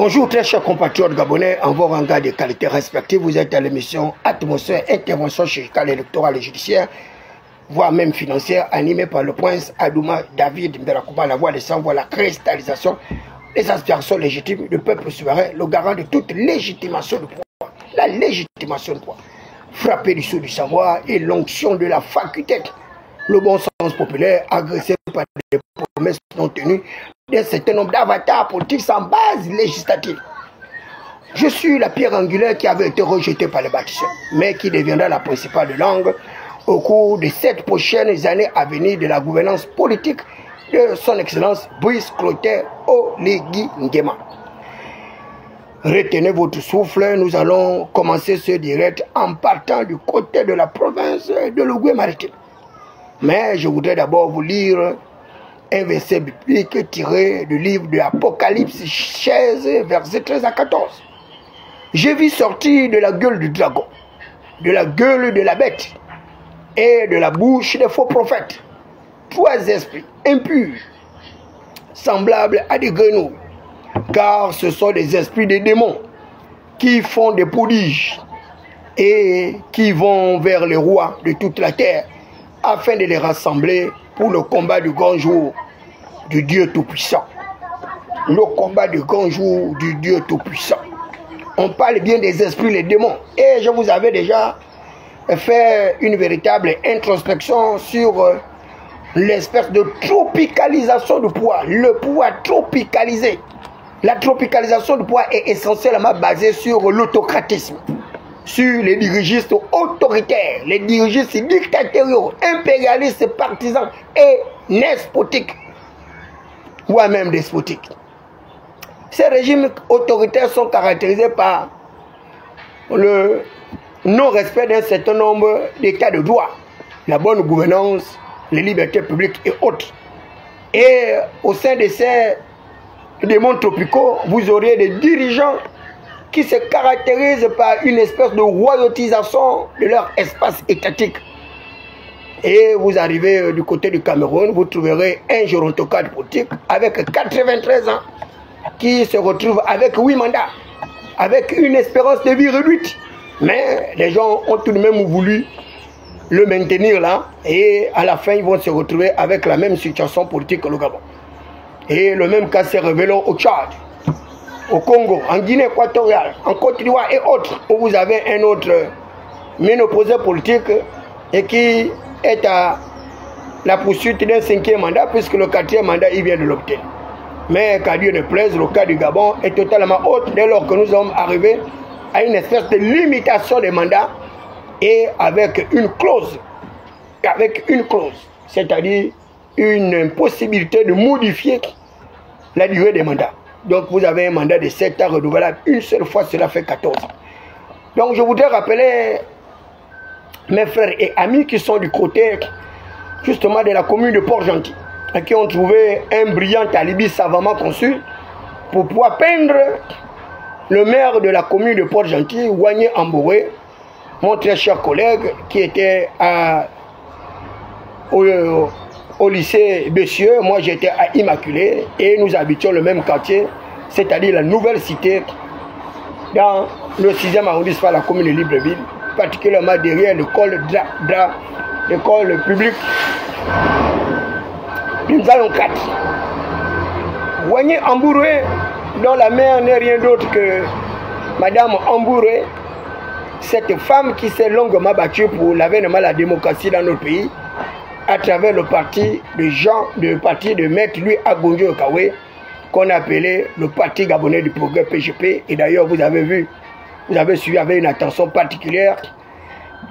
Bonjour très chers compatriotes gabonais, en vos rangs de qualité respectives, vous êtes à l'émission Atmosphère, intervention chirurgicale, électorale et judiciaire, voire même financière, animée par le prince Adouma David Mberakuba, la voix des sans-voix, la cristallisation, les aspirations légitimes du peuple souverain, le garant de toute légitimation du pouvoir, la légitimation du pouvoir, frappé du sceau du savoir et l'onction de la faculté, le bon sens populaire, agressé par des promesses non tenues, d'un certain nombre d'avatars politiques sans base législative. Je suis la pierre angulaire qui avait été rejetée par les bâtisseurs, mais qui deviendra la principale langue au cours de 7 prochaines années à venir de la gouvernance politique de son Excellence Brice Clotaire Oligui Nguema. Retenez votre souffle, nous allons commencer ce direct en partant du côté de la province de l'Ogooué-Maritime. Mais je voudrais d'abord vous lire un verset biblique tiré du livre de l'Apocalypse 16, versets 13 à 14. J'ai vu sortir de la gueule du dragon, de la gueule de la bête et de la bouche des faux prophètes 3 esprits impurs, semblables à des grenouilles, car ce sont des esprits des démons qui font des prodiges et qui vont vers les rois de toute la terre afin de les rassembler pour le combat du grand jour du Dieu Tout-Puissant. Le combat du grand jour du Dieu Tout-Puissant. On parle bien des esprits, les démons. Et je vous avais déjà fait une véritable introspection sur l'espèce de tropicalisation du pouvoir. Le pouvoir tropicalisé. La tropicalisation du pouvoir est essentiellement basée sur l'autocratisme, sur les dirigistes autoritaires, les dirigistes dictatoriaux, impérialistes, partisans et despotiques, voire même despotiques. Ces régimes autoritaires sont caractérisés par le non-respect d'un certain nombre d'états de droit, la bonne gouvernance, les libertés publiques et autres. Et au sein de ces démons tropicaux, vous aurez des dirigeants qui se caractérisent par une espèce de royautisation de leur espace étatique. Et vous arrivez du côté du Cameroun, vous trouverez un gérontocrate politique avec 93 ans qui se retrouve avec 8 mandats, avec une espérance de vie réduite. Mais les gens ont tout de même voulu le maintenir là, et à la fin ils vont se retrouver avec la même situation politique que le Gabon. Et le même cas s'est révélé au Tchad, au Congo, en Guinée équatoriale, en Côte d'Ivoire et autres, où vous avez un autre ménopausé politique et qui est à la poursuite d'un 5e mandat, puisque le 4e mandat il vient de l'obtenir. Mais qu'à Dieu ne plaise, le cas du Gabon est totalement autre dès lors que nous sommes arrivés à une espèce de limitation des mandats et avec une clause, c'est-à-dire une impossibilité de modifier la durée des mandats. Donc vous avez un mandat de 7 ans renouvelable une seule fois, cela fait 14 ans. Donc je voudrais rappeler mes frères et amis qui sont du côté justement de la commune de Port-Gentil, qui ont trouvé un brillant alibi savamment conçu pour pouvoir peindre le maire de la commune de Port-Gentil, Wagné Ambouré, mon très cher collègue qui était au lycée Bessieux. Moi j'étais à Immaculée et nous habitions le même quartier, c'est-à-dire la nouvelle cité dans le 6e arrondissement de la commune de Libreville, particulièrement derrière l'école l'école publique nous allons 4. Wagné Ambouré, dont la mère n'est rien d'autre que Madame Ambouré, cette femme qui s'est longuement battue pour l'avènement de la démocratie dans notre pays, à travers le parti de Maître Louis Agonjo Okawe, qu'on appelait le Parti Gabonais du Progrès PGP. Et d'ailleurs, vous avez suivi avec une attention particulière,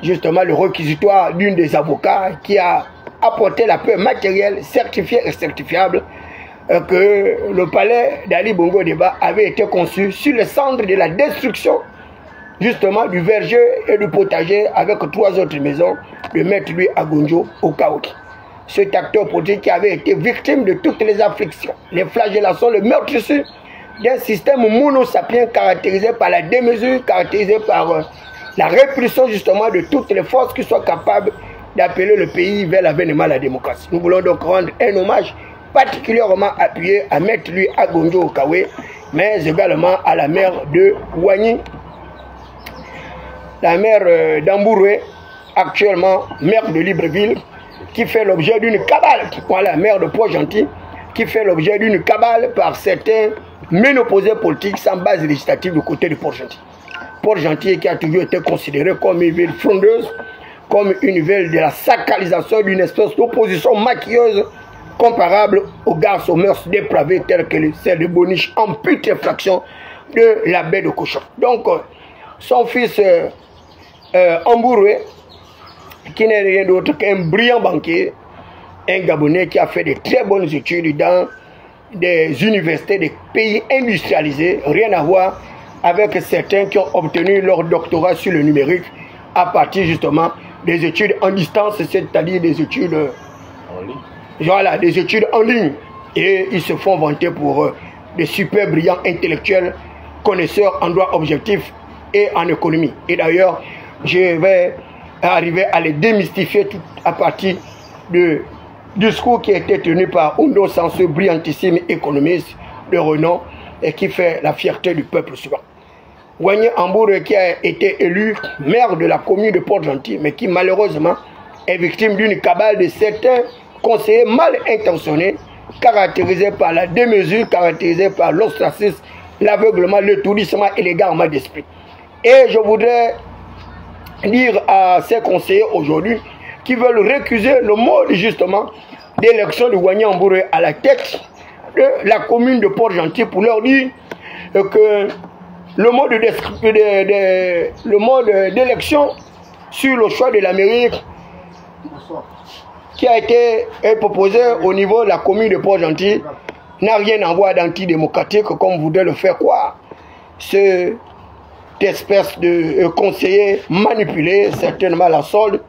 justement, le réquisitoire d'une des avocats qui a apporté la preuve matérielle, certifiée et certifiable, que le palais d'Ali Bongo Deba avait été conçu sur le centre de la destruction, justement, du verger et du potager avec 3 autres maisons de Maître Louis Agonjo Okawe. Cet acteur politique qui avait été victime de toutes les afflictions, les flagellations, le meurtrissure d'un système monosapien caractérisé par la démesure, caractérisé par la répulsion justement de toutes les forces qui soient capables d'appeler le pays vers l'avènement de la démocratie. Nous voulons donc rendre un hommage particulièrement appuyé à Maître Louis Agonjo Okawe, mais également à la maire de Ouagny, la maire d'Ambouroué, actuellement maire de Libreville, qui fait l'objet d'une cabale, voilà, maire de Port-Gentil, qui fait l'objet d'une cabale par certains ménopausés politiques sans base législative du côté de Port-Gentil. Port-Gentil qui a toujours été considéré comme une ville frondeuse, comme une ville de la sacralisation d'une espèce d'opposition maquilleuse comparable aux garces aux mœurs dépravées telles que celles de Boniche en putréfaction de la baie de Cochon. Donc, son fils Ambouroué, qui n'est rien d'autre qu'un brillant banquier, un Gabonais qui a fait de très bonnes études dans des universités des pays industrialisés, rien à voir avec certains qui ont obtenu leur doctorat sur le numérique à partir justement des études en distance, c'est-à-dire des études en ligne. Voilà, des études en ligne. Et ils se font vanter pour des super brillants intellectuels, connaisseurs en droit objectif et en économie. Et d'ailleurs, je vais arriver à les démystifier tout à partir du discours qui a été tenu par Ondo Sanso, brillantissime économiste de renom et qui fait la fierté du peuple suivant. Ouagny Ambouroué qui a été élu maire de la commune de Port-Gentil, mais qui malheureusement est victime d'une cabale de certains conseillers mal intentionnés, caractérisés par la démesure, caractérisés par l'ostracisme, l'aveuglement, le tourisme et l'égarement d'esprit. Et je voudrais dire à ces conseillers aujourd'hui qui veulent récuser le mode justement d'élection de Ouagny Ambouroué à la tête de la commune de Port-Gentil pour leur dire que le mode d'élection sur le choix de la mairie qui a été proposé au niveau de la commune de Port-Gentil n'a rien à voir d'antidémocratique comme voudrait le faire croire. Cette espèce de conseillers manipulés, certainement à la solde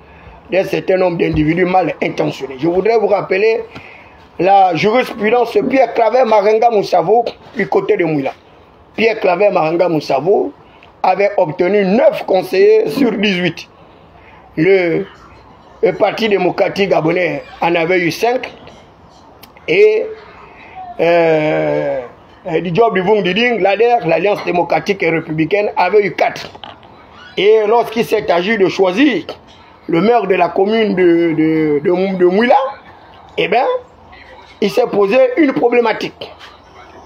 d'un certain nombre d'individus mal intentionnés. Je voudrais vous rappeler la jurisprudence Pierre Claver Marenga Moussavo du côté de Mouila. Pierre Claver Marenga Moussavo avait obtenu 9 conseillers sur 18. Le Parti démocratique gabonais en avait eu 5 et du job du Vung Diding, l'ADER, l'Alliance démocratique et républicaine, avait eu 4. Et lorsqu'il s'est agi de choisir le maire de la commune de Mouila, eh bien, il s'est posé une problématique,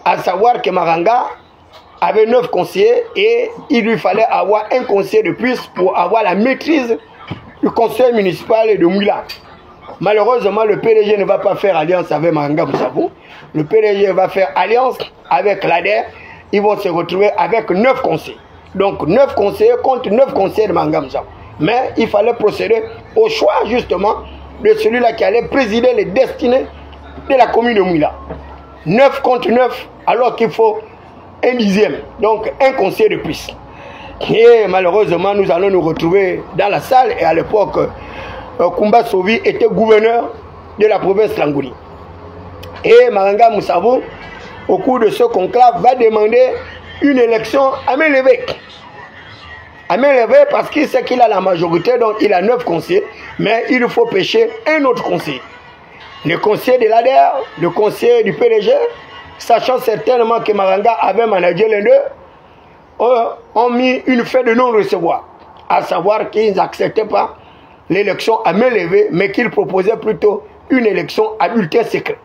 à savoir que Maranga avait 9 conseillers et il lui fallait avoir un conseiller de plus pour avoir la maîtrise du conseil municipal de Mouila. Malheureusement, le PDG ne va pas faire alliance avec Maranga Moussavo. Le PDG va faire alliance avec l'ADER. Ils vont se retrouver avec 9 conseillers. Donc 9 conseillers contre 9 conseillers de Maranga Moussavo. Mais il fallait procéder au choix justement de celui-là qui allait présider les destinées de la commune de Mouila. 9 contre 9, alors qu'il faut un dixième. Donc un conseiller de plus. Et malheureusement, nous allons nous retrouver dans la salle. Et à l'époque, Koumba Sovi était gouverneur de la province Langouni. Et Maranga Moussavo, au cours de ce conclave, va demander une élection à main levée. À main levée parce qu'il sait qu'il a la majorité, donc il a 9 conseillers, mais il faut pêcher un autre conseiller. Le conseiller de l'ADER, le conseiller du PDG, sachant certainement que Maranga avait managé les deux, ont mis une fin de non-recevoir, à savoir qu'ils n'acceptaient pas l'élection à main levée, mais qu'ils proposaient plutôt une élection à bulletin secret.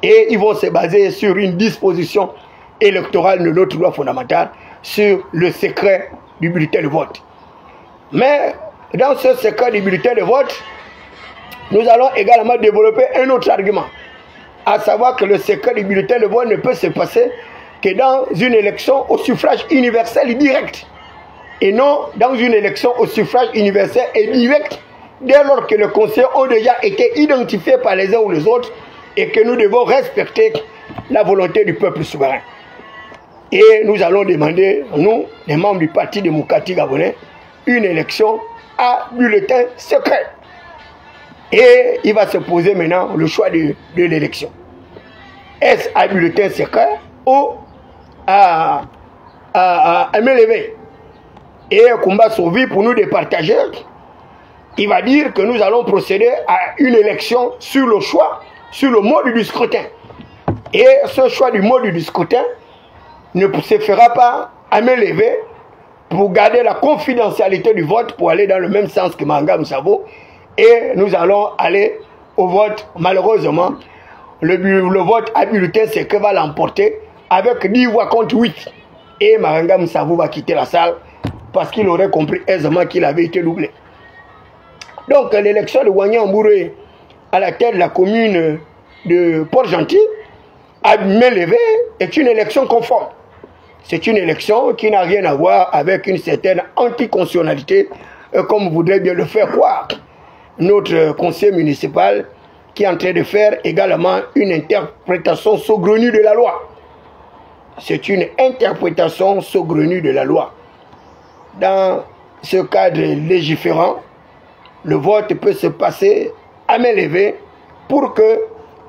Et ils vont se baser sur une disposition électorale de notre loi fondamentale, sur le secret du bulletin de vote. Mais dans ce secret du bulletin de vote, nous allons également développer un autre argument, à savoir que le secret du bulletin de vote ne peut se passer que dans une élection au suffrage universel et direct, et non dans une élection au suffrage universel et direct, dès lors que les conseillers ont déjà été identifiés par les uns ou les autres, et que nous devons respecter la volonté du peuple souverain. Et nous allons demander, nous, les membres du Parti démocratique gabonais, une élection à bulletin secret. Et il va se poser maintenant le choix de l'élection. Est-ce à bulletin secret ou à main levée? Et Koumba Sovi, pour nous départager, il va dire que nous allons procéder à une élection sur le choix, sur le mode du scrutin. Et ce choix du mode du scrutin ne se fera pas à me lever pour garder la confidentialité du vote, pour aller dans le même sens que Mangam Savo. Et nous allons aller au vote. Malheureusement, le vote à bulletin, c'est que va l'emporter avec 10 voix contre 8. Et Mangam Savo va quitter la salle parce qu'il aurait compris aisément qu'il avait été doublé. Donc l'élection de Wanya Mbouré à la tête de la commune de Port-Gentil à Mélevé est une élection conforme. C'est une élection qui n'a rien à voir avec une certaine anticonstitutionnalité, comme voudrait bien le faire croire notre conseil municipal, qui est en train de faire également une interprétation saugrenue de la loi. C'est une interprétation saugrenue de la loi. Dans ce cadre légiférant, le vote peut se passer à main levée pour que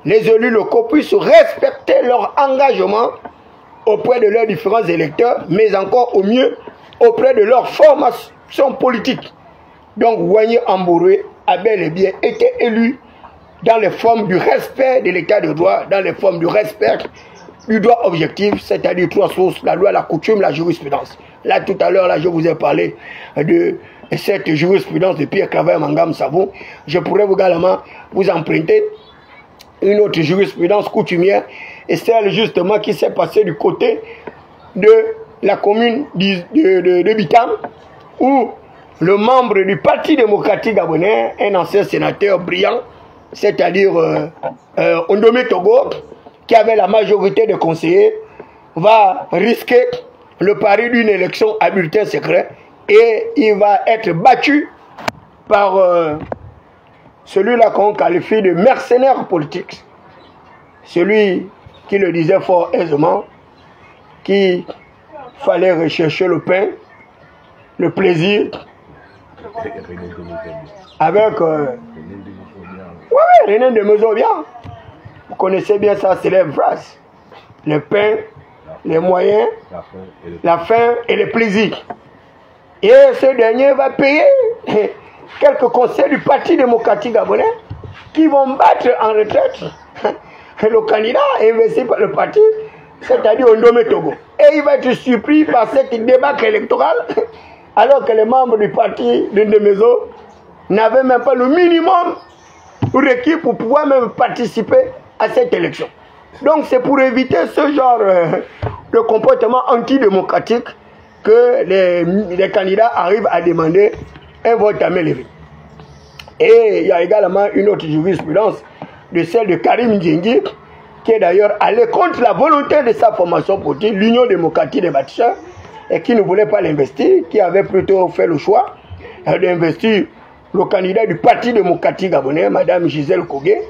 les élus locaux puissent respecter leur engagement auprès de leurs différents électeurs, mais encore au mieux auprès de leur formation politique. Donc Wanya Mbouré a bel et bien été élu dans les formes du respect de l'état de droit, dans les formes du respect du droit objectif, c'est-à-dire 3 sources, la loi, la coutume, la jurisprudence. Là, tout à l'heure, je vous ai parlé de cette jurisprudence de Pierre Claver Mangam Savo. Je pourrais également vous emprunter une autre jurisprudence coutumière, et celle justement qui s'est passée du côté de la commune de Bitam, où le membre du Parti démocratique gabonais, un ancien sénateur brillant, c'est-à-dire Ondomé Togo, qui avait la majorité de conseillers, va risquer le pari d'une élection à bulletin secret, et il va être battu par celui-là qu'on qualifie de mercenaire politique. Celui qui le disait fort aisément qu'il fallait rechercher le pain, le plaisir, avec René de Mezobian. Vous connaissez bien sa célèbre phrase: le pain, les moyens, la faim et le plaisir. Et ce dernier va payer quelques conseils du Parti démocratique gabonais qui vont battre en retraite le candidat investi par le parti, c'est-à-dire Ondomé Togo. Et il va être surpris par cette débâcle électorale, alors que les membres du parti de Ndemezo n'avaient même pas le minimum requis pour pouvoir même participer à cette élection. Donc c'est pour éviter ce genre de comportement antidémocratique que les candidats arrivent à demander un vote à main levée. Et il y a également une autre jurisprudence, de celle de Karim Ndiengi, qui est d'ailleurs allé contre la volonté de sa formation politique, l'Union démocratique des bâtisseurs, et qui ne voulait pas l'investir, qui avait plutôt fait le choix d'investir le candidat du Parti démocratique gabonais, Mme Gisèle Kogé,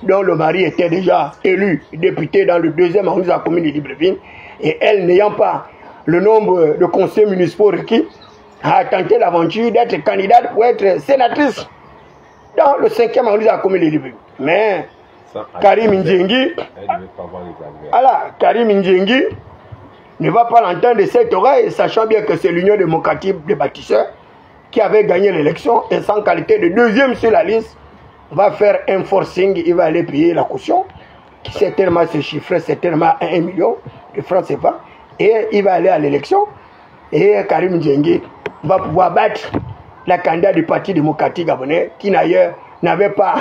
dont le mari était déjà élu député dans le 2e arrondissement de la commune de Libreville, et elle n'ayant pas le nombre de conseils municipaux requis, a tenté l'aventure d'être candidate pour être sénatrice dans le 5e arrondissement de la commune de Libreville. Mais Karim Ndiengi, Karim Ndiengi ne va pas l'entendre de cette oreille, sachant bien que c'est l'Union démocratique des bâtisseurs qui avait gagné l'élection, et sans qualité de 2e sur la liste, va faire un forcing, il va aller payer la caution, qui certainement se chiffrait certainement à 1 million de francs CFA, et il va aller à l'élection, et Karim Ndiengi va pouvoir battre la candidate du Parti démocratique gabonais, qui d'ailleurs n'avait pas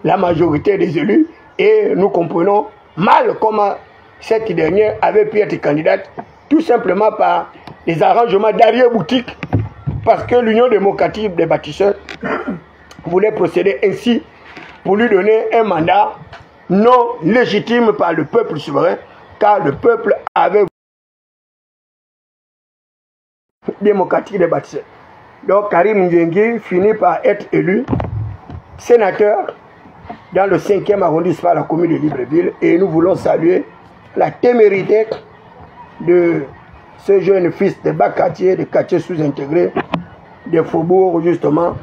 la majorité des élus, et nous comprenons mal comment cette dernière avait pu être candidate, tout simplement par les arrangements d'arrière-boutique, parce que l'Union démocratique des bâtisseurs voulait procéder ainsi pour lui donner un mandat non légitime par le peuple souverain, car le peuple avait démocratique des bâtisseurs. Donc Karim Ndiengi finit par être élu sénateur dans le 5e arrondissement de la commune de Libreville, et nous voulons saluer la témérité de ce jeune fils de bas quartier, de quartier sous-intégré, des faubourgs justement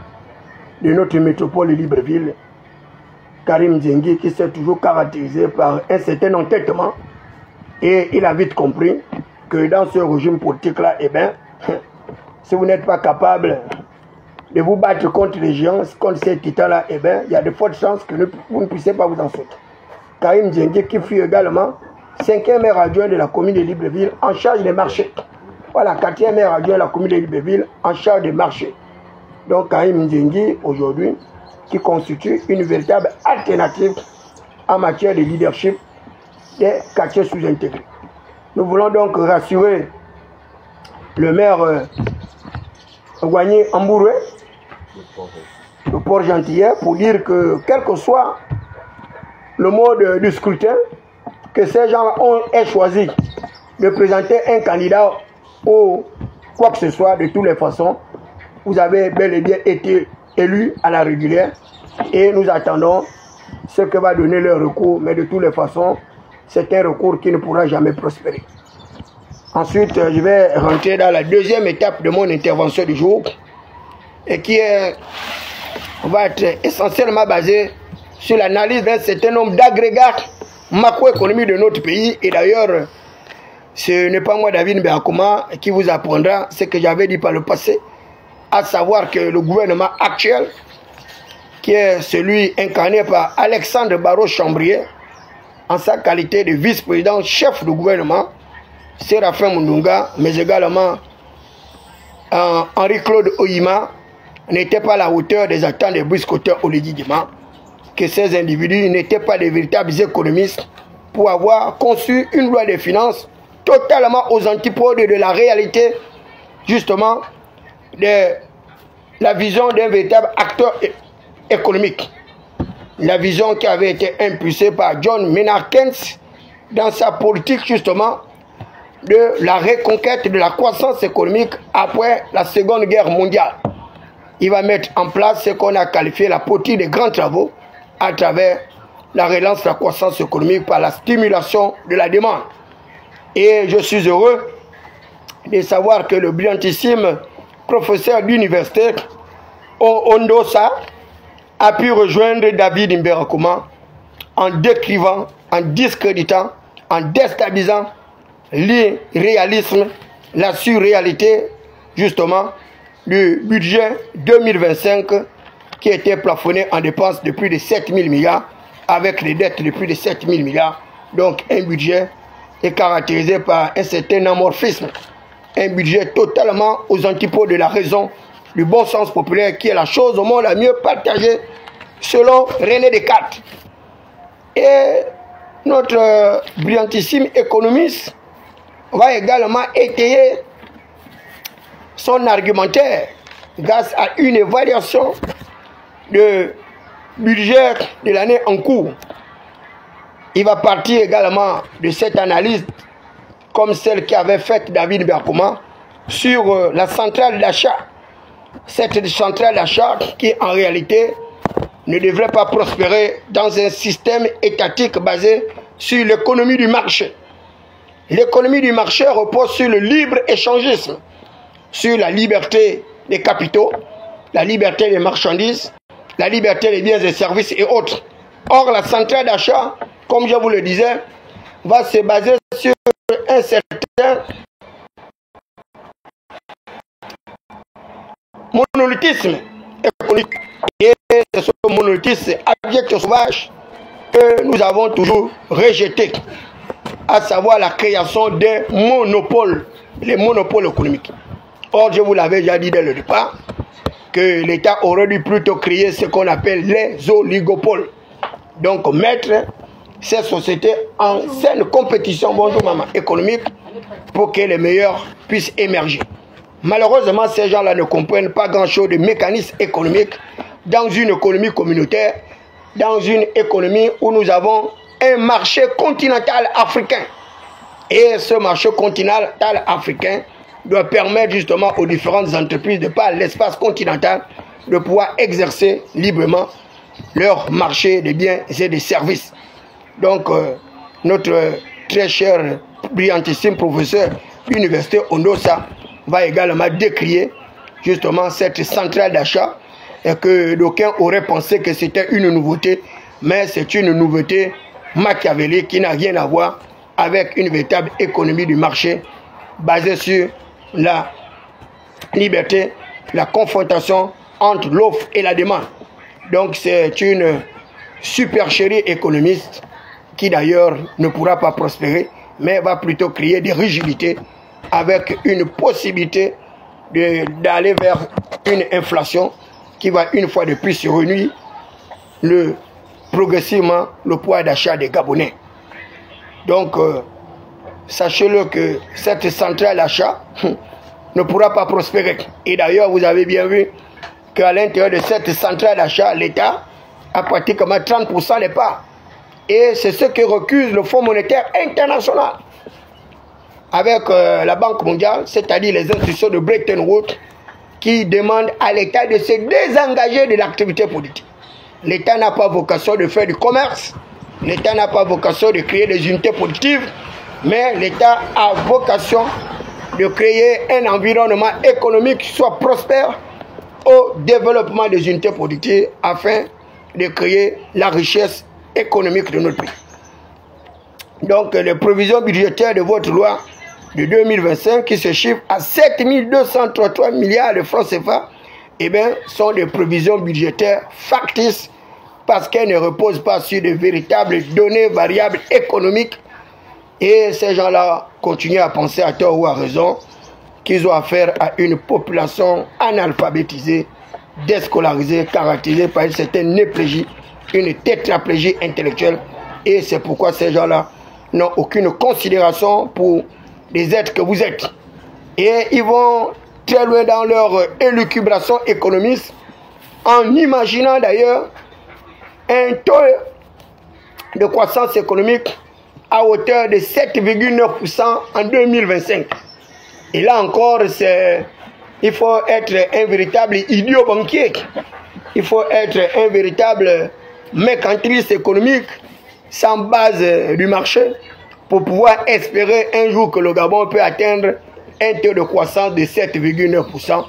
de notre métropole de Libreville, Karim Ndiengi, qui s'est toujours caractérisé par un certain entêtement, et il a vite compris que dans ce régime politique-là, eh bien, si vous n'êtes pas capable de vous battre contre les géants, contre ces titans-là, eh bien, il y a de fortes chances que vous ne puissiez pas vous en sortir. Karim Ndiengi, qui fut également 5e maire adjoint de la commune de Libreville en charge des marchés. Voilà, 4e maire adjoint de la commune de Libreville en charge des marchés. Donc Kaïm Nzengi, aujourd'hui, qui constitue une véritable alternative en matière de leadership des quartiers sous-intégrés. Nous voulons donc rassurer le maire Wagné Ambouroué, le port gentillet, pour dire que quel que soit le mode du scrutin, que ces gens aient choisi de présenter un candidat ou quoi que ce soit, de toutes les façons, vous avez bel et bien été élu à la régulière et nous attendons ce que va donner le recours, mais de toutes les façons, c'est un recours qui ne pourra jamais prospérer. Ensuite, je vais rentrer dans la deuxième étape de mon intervention du jour et qui va être essentiellement basée sur l'analyse d'un certain nombre d'agrégats macroéconomiques de notre pays. Et d'ailleurs, ce n'est pas moi, David Mbakoma, qui vous apprendra ce que j'avais dit par le passé, à savoir que le gouvernement actuel, qui est celui incarné par Alexandre Barraud-Chambrier, en sa qualité de vice-président chef du gouvernement, Séraphin Mundunga, mais également Henri-Claude Oyima, n'était pas à la hauteur des attentes des briscoteurs Oligidima, que ces individus n'étaient pas des véritables économistes pour avoir conçu une loi des finances totalement aux antipodes de la réalité, justement, de la vision d'un véritable acteur économique. La vision qui avait été impulsée par John Maynard Keynes dans sa politique, justement, de la reconquête de la croissance économique après la Seconde Guerre mondiale. Il va mettre en place ce qu'on a qualifié la politique des grands travaux à travers la relance de la croissance économique par la stimulation de la demande. Et je suis heureux de savoir que le brillantissime professeur d'université Ondosa a pu rejoindre David Mbakoma en décrivant, en discréditant, en déstabilisant l'irréalisme, la surréalité justement du budget 2025 qui était plafonné en dépenses de plus de 7 000 milliards avec des dettes de plus de 7 000 milliards. Donc un budget est caractérisé par un certain amorphisme, un budget totalement aux antipodes de la raison, du bon sens populaire qui est la chose au monde la mieux partagée selon René Descartes. Et notre brillantissime économiste va également étayer son argumentaire grâce à une évaluation de budget de l'année en cours. Il va partir également de cette analyse comme celle qu'avait faite David Mbakoma sur la centrale d'achat. Cette centrale d'achat qui en réalité ne devrait pas prospérer dans un système étatique basé sur l'économie du marché. L'économie du marché repose sur le libre-échangisme, sur la liberté des capitaux, la liberté des marchandises, la liberté des biens et services et autres. Or, la centrale d'achat, comme je vous le disais, va se baser sur un certain monolithisme économique. Et c'est ce monolithisme abject sauvage que nous avons toujours rejeté, à savoir la création des monopoles, les monopoles économiques. Or, je vous l'avais déjà dit dès le départ, que l'État aurait dû plutôt créer ce qu'on appelle les oligopoles. Donc, mettre ces sociétés en saine compétition économique pour que les meilleurs puissent émerger. Malheureusement, ces gens-là ne comprennent pas grand-chose de mécanismes économiques dans une économie communautaire, dans une économie où nous avons un marché continental africain. Et ce marché continental africain doit permettre justement aux différentes entreprises de par l'espace continental de pouvoir exercer librement leur marché de biens et de services. Donc, notre très cher, brillantissime professeur de l'université Ondosa va également décrier justement cette centrale d'achat et que d'aucuns auraient pensé que c'était une nouveauté, mais c'est une nouveauté machiavélique qui n'a rien à voir avec une véritable économie du marché basée sur la liberté, la confrontation entre l'offre et la demande. Donc c'est une supercherie économiste qui d'ailleurs ne pourra pas prospérer mais va plutôt créer des rigidités avec une possibilité d'aller vers une inflation qui va une fois de plus réunir progressivement le pouvoir d'achat des Gabonais. Donc, sachez-le que cette centrale d'achat ne pourra pas prospérer. Et d'ailleurs, vous avez bien vu qu'à l'intérieur de cette centrale d'achat, l'État a pratiquement 30% des parts. Et c'est ce que recuse le Fonds monétaire international avec la Banque mondiale, c'est-à-dire les institutions de Bretton Woods, qui demandent à l'État de se désengager de l'activité politique. L'État n'a pas vocation de faire du commerce, l'État n'a pas vocation de créer des unités politiques, mais l'État a vocation de créer un environnement économique qui soit prospère au développement des unités politiques afin de créer la richesse économique de notre pays. Donc les provisions budgétaires de votre loi de 2025 qui se chiffrent à 7 233 milliards de francs CFA, eh bien, sont des provisions budgétaires factices parce qu'elles ne reposent pas sur de véritables données variables économiques. Et ces gens-là continuent à penser à tort ou à raison qu'ils ont affaire à une population analphabétisée, déscolarisée, caractérisée par une certaine néplégie, une tétraplégie intellectuelle. Et c'est pourquoi ces gens-là n'ont aucune considération pour les êtres que vous êtes. Et ils vont très loin dans leur élucubration économiste en imaginant d'ailleurs un taux de croissance économique à hauteur de 7,9% en 2025. Et là encore, il faut être un véritable idiot banquier. Il faut être un véritable mercantiliste économique sans base du marché pour pouvoir espérer un jour que le Gabon peut atteindre un taux de croissance de 7,9%.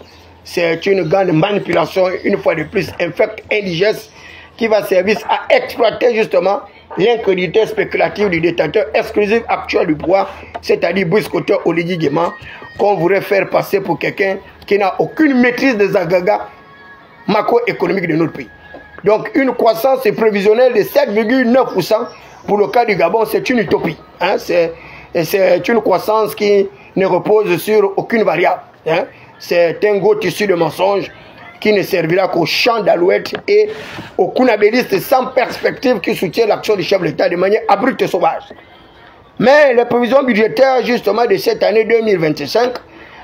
C'est une grande manipulation, une fois de plus infecte, indigeste, qui va servir à exploiter justement l'incrédulité spéculative du détenteur exclusif actuel du pouvoir, c'est-à-dire Brice Koto Oligui Nguema, qu'on voudrait faire passer pour quelqu'un qui n'a aucune maîtrise des agrégats macroéconomiques de notre pays. Donc une croissance prévisionnelle de 7,9% pour le cas du Gabon, c'est une utopie. Hein? C'est une croissance qui ne repose sur aucune variable. Hein? C'est un gros tissu de mensonges qui ne servira qu'au champ d'alouette et aux kunabélistes sans perspective qui soutiennent l'action du chef de l'État de manière abrupte et sauvage. Mais les prévisions budgétaires justement de cette année 2025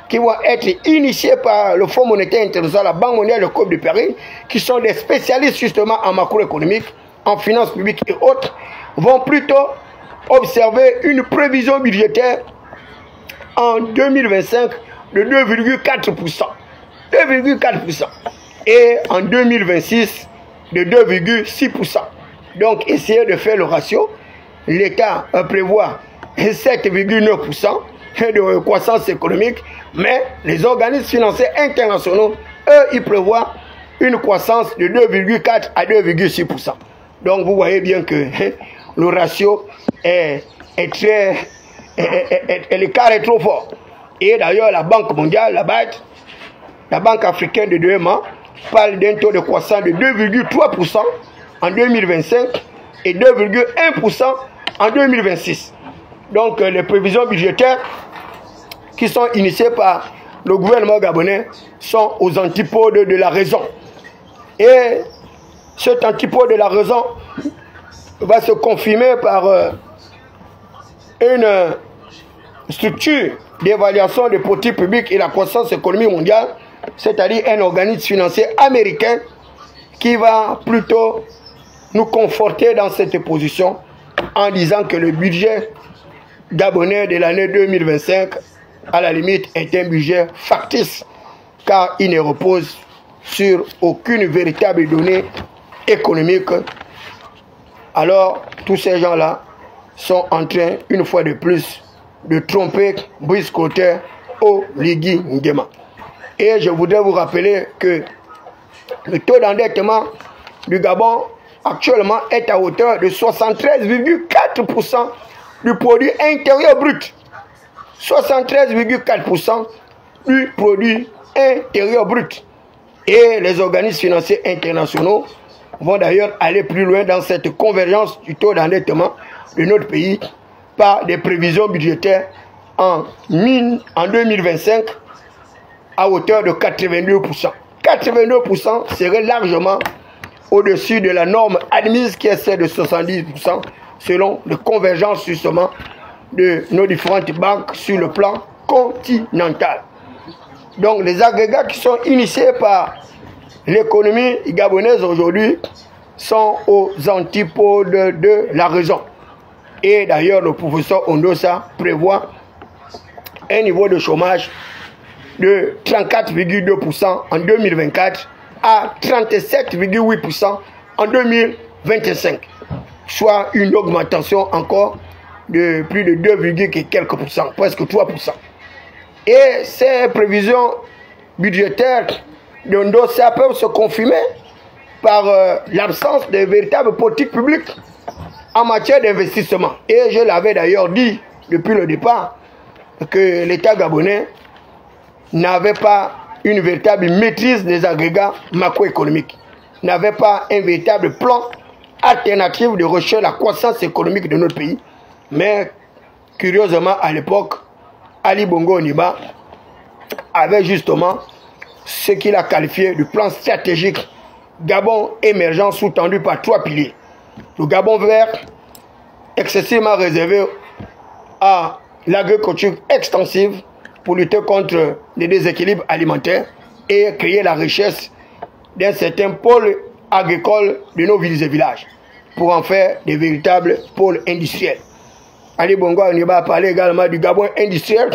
qui vont être initiées par le Fonds monétaire international, la Banque mondiale, le COP de Paris, qui sont des spécialistes justement en macroéconomique, en finances publiques et autres, vont plutôt observer une prévision budgétaire en 2025 de 2,4%. 2,4%. Et en 2026, de 2,6%. Donc, essayez de faire le ratio. L'État prévoit 7,9% de croissance économique, mais les organismes financiers internationaux, eux, ils prévoient une croissance de 2,4 à 2,6%. Donc, vous voyez bien que le ratio l'écart est trop fort. Et d'ailleurs, la Banque mondiale, la BAD, la Banque africaine de développement, parle d'un taux de croissance de 2,3% en 2025 et 2,1% en 2026. Donc les prévisions budgétaires qui sont initiées par le gouvernement gabonais sont aux antipodes de la raison. Et cet antipode de la raison va se confirmer par une structure d'évaluation des politiques publiques et la croissance économique mondiale, c'est-à-dire un organisme financier américain qui va plutôt nous conforter dans cette position en disant que le budget gabonais de l'année 2025, à la limite, est un budget factice car il ne repose sur aucune véritable donnée économique. Alors, tous ces gens-là sont en train, une fois de plus, de tromper Brice Koto Oligui Nguema. Et je voudrais vous rappeler que le taux d'endettement du Gabon actuellement est à hauteur de 73,4% du produit intérieur brut. 73,4% du produit intérieur brut. Et les organismes financiers internationaux vont d'ailleurs aller plus loin dans cette convergence du taux d'endettement de notre pays par des prévisions budgétaires en 2025 à hauteur de 82%. 82% serait largement au-dessus de la norme admise qui est celle de 70% selon les convergences justement de nos différentes banques sur le plan continental. Donc les agrégats qui sont initiés par l'économie gabonaise aujourd'hui sont aux antipodes de la raison. Et d'ailleurs, le professeur Ondosa prévoit un niveau de chômage de 34,2% en 2024 à 37,8% en 2025, soit une augmentation encore de plus de 2, quelques pourcents, presque 3%. Et ces prévisions budgétaires d'Ondosa peuvent se confirmer par l'absence de véritables politiques publiques en matière d'investissement. Et je l'avais d'ailleurs dit depuis le départ que l'État gabonais n'avait pas une véritable maîtrise des agrégats macroéconomiques, n'avait pas un véritable plan alternatif de recherche à la croissance économique de notre pays. Mais curieusement, à l'époque, Ali Bongo Ondimba avait justement ce qu'il a qualifié de plan stratégique Gabon émergent sous-tendu par 3 piliers. Le Gabon vert, excessivement réservé à l'agriculture extensive pour lutter contre les déséquilibres alimentaires et créer la richesse d'un certain pôle agricole de nos villes et villages pour en faire des véritables pôles industriels. Ali Bongo Ondimba a parlé également du Gabon industriel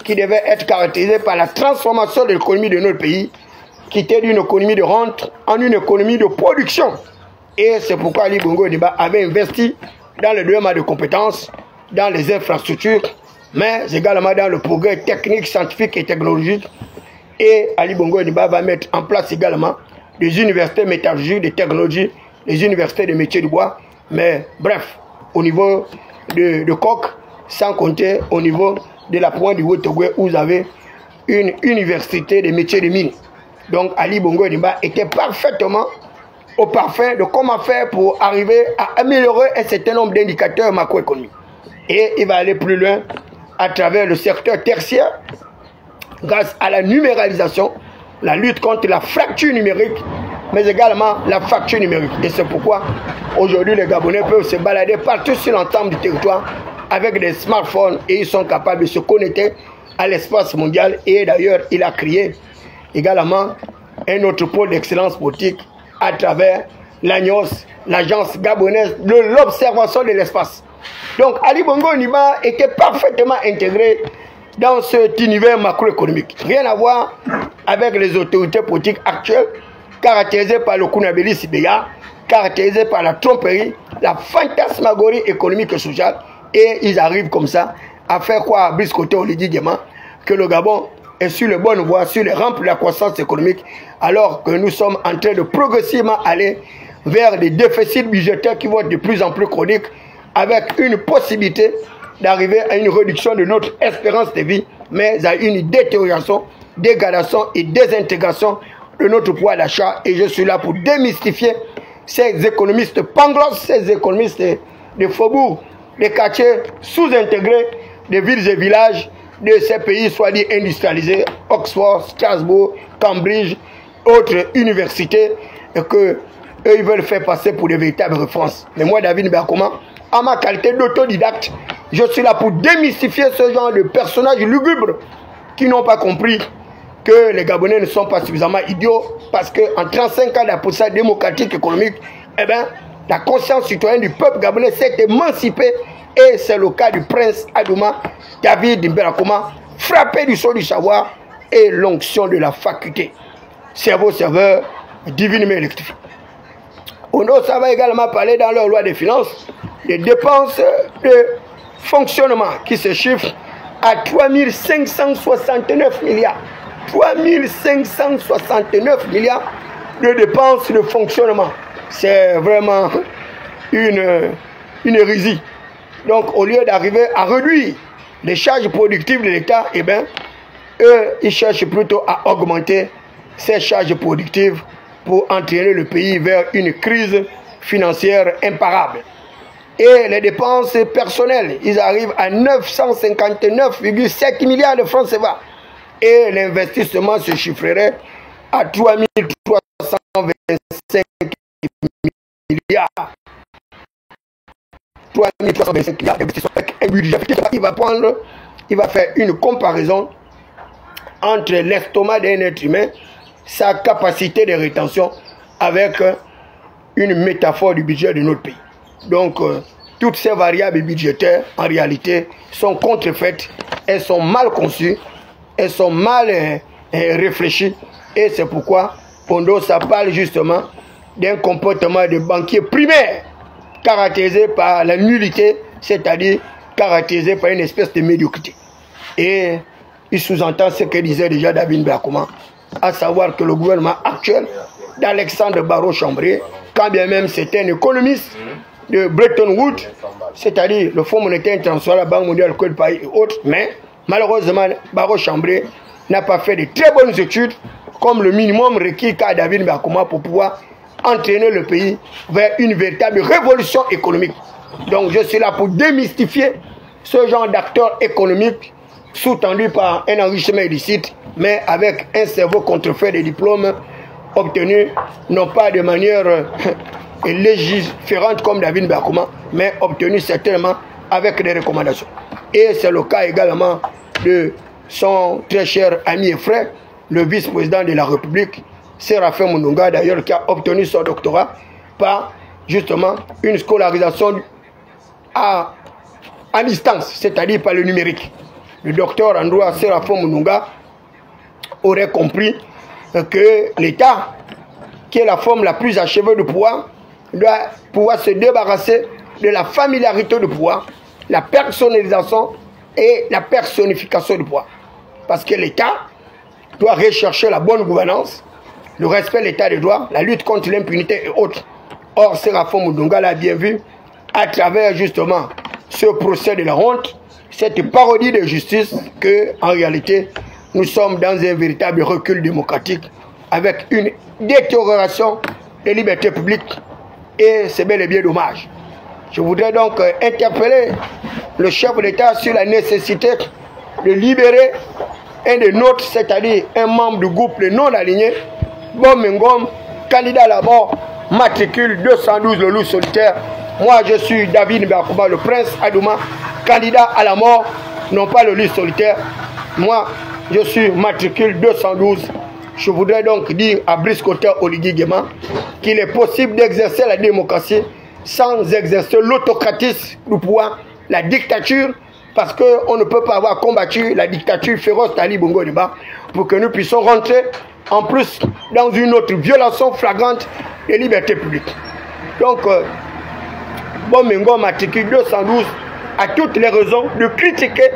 qui devait être caractérisé par la transformation de l'économie de notre pays, quitter d'une économie de rente en une économie de production. Et c'est pourquoi Ali Bongo Ondimba avait investi dans le domaine de compétences, dans les infrastructures, mais également dans le progrès technique, scientifique et technologique. Et Ali Bongo Ondimba va mettre en place également des universités métallurgiques, des technologies, des universités de métiers du bois. Mais bref, au niveau de Coq, sans compter au niveau de la pointe du Haut-Togoué, où vous avez une université de métiers de mine. Donc Ali Bongo Ondimba était parfaitement au parfait de comment faire pour arriver à améliorer un certain nombre d'indicateurs macroéconomiques. Et il va aller plus loin à travers le secteur tertiaire, grâce à la numéralisation, la lutte contre la fracture numérique, mais également la fracture numérique. Et c'est pourquoi aujourd'hui les Gabonais peuvent se balader partout sur l'ensemble du territoire avec des smartphones et ils sont capables de se connecter à l'espace mondial. Et d'ailleurs, il a créé également un autre pôle d'excellence politique à travers l'AGNOS, l'agence gabonaise de l'observation de l'espace. Donc Ali Bongo Ondimba était parfaitement intégré dans cet univers macroéconomique. Rien à voir avec les autorités politiques actuelles, caractérisées par le Kounabeli Sibeya, caractérisées par la tromperie, la fantasmagorie économique et sociale. Et ils arrivent comme ça à faire croire à Brice Côté Olidi Diamant que le Gabon est sur les bonnes voies, sur les rampes de la croissance économique, alors que nous sommes en train de progressivement aller vers des déficits budgétaires qui vont être de plus en plus chroniques, avec une possibilité d'arriver à une réduction de notre espérance de vie, mais à une détérioration, dégradation et désintégration de notre pouvoir d'achat. Et je suis là pour démystifier ces économistes panglos, ces économistes de faubourg, des quartiers sous-intégrés, des villes et villages de ces pays soit dit industrialisés, Oxford, Strasbourg, Cambridge, autres universités, et que eux ils veulent faire passer pour des véritables références. Mais moi, David Bakoma, à ma qualité d'autodidacte, je suis là pour démystifier ce genre de personnages lugubres qui n'ont pas compris que les Gabonais ne sont pas suffisamment idiots, parce qu'en 35 ans d'apprentissage démocratique économique, eh bien, la conscience citoyenne du peuple gabonais s'est émancipée. Et c'est le cas du prince Adouma David Mberakoma, frappé du sceau du savoir et l'onction de la faculté. Cerveau serveur, divinement électrifié. Ça va également parler dans leur loi des finances des dépenses de fonctionnement qui se chiffrent à 3569 milliards. 3569 milliards de dépenses de fonctionnement. C'est vraiment une hérésie. Donc, au lieu d'arriver à réduire les charges productives de l'État, eh bien, eux, ils cherchent plutôt à augmenter ces charges productives pour entraîner le pays vers une crise financière imparable. Et les dépenses personnelles, ils arrivent à 959,7 milliards de francs CFA. Et l'investissement se chiffrerait à 3325 milliards. 3325 milliards d'investissement avec un budget. Il va faire une comparaison entre l'estomac d'un être humain, sa capacité de rétention, avec une métaphore du budget de notre pays. Donc, toutes ces variables budgétaires, en réalité, sont contrefaites, elles sont mal conçues, elles sont mal réfléchies, et c'est pourquoi ça parle justement d'un comportement de banquier primaire, caractérisé par la nullité, c'est-à-dire caractérisé par une espèce de médiocrité. Et il sous-entend ce que disait déjà David Mbakoma, à savoir que le gouvernement actuel d'Alexandre Barrot-Chambrier, quand bien même c'était un économiste de Bretton Woods, c'est-à-dire le Fonds monétaire international, la Banque mondiale, le Code Pays et autres, mais malheureusement, Barrot-Chambrier n'a pas fait de très bonnes études comme le minimum requis qu'a David Mbakoma pour pouvoir entraîner le pays vers une véritable révolution économique. Donc je suis là pour démystifier ce genre d'acteurs économiques sous-tendu par un enrichissement illicite, mais avec un cerveau contrefait des diplômes obtenus, non pas de manière légiférante comme David Mbakoma, mais obtenus certainement avec des recommandations. Et c'est le cas également de son très cher ami et frère, le vice-président de la République, Séraphin Mounonga, d'ailleurs, qui a obtenu son doctorat par justement une scolarisation à distance, c'est-à-dire par le numérique. Le docteur en droit Séraphin Mounonga aurait compris que l'État, qui est la forme la plus achevée du pouvoir, doit pouvoir se débarrasser de la familiarité du pouvoir, la personnalisation et la personnification du pouvoir. Parce que l'État doit rechercher la bonne gouvernance, le respect de l'État de droit, la lutte contre l'impunité et autres. Or, Séraphin Mounonga l'a bien vu à travers justement ce procès de la honte, cette parodie de justice, que en réalité nous sommes dans un véritable recul démocratique avec une détérioration des libertés publiques, et c'est bel et bien dommage. Je voudrais donc interpeller le chef de l'État sur la nécessité de libérer un de nôtres, c'est-à-dire un membre du groupe non aligné, Bom Ngom, candidat à la mort, matricule 212, le loup solitaire. Moi, je suis David Mbakoma, le prince Adouma, candidat à la mort, non pas le loup solitaire. Moi, je suis matricule 212. Je voudrais donc dire à Brice Kotter Oligui Nguema qu'il est possible d'exercer la démocratie sans exercer l'autocratisme du pouvoir, la dictature, parce qu'on ne peut pas avoir combattu la dictature féroce d'Ali Bongo Ondimba pour que nous puissions rentrer en plus dans une autre violation flagrante des libertés publiques. Donc, Bom Ngom, article 212, a toutes les raisons de critiquer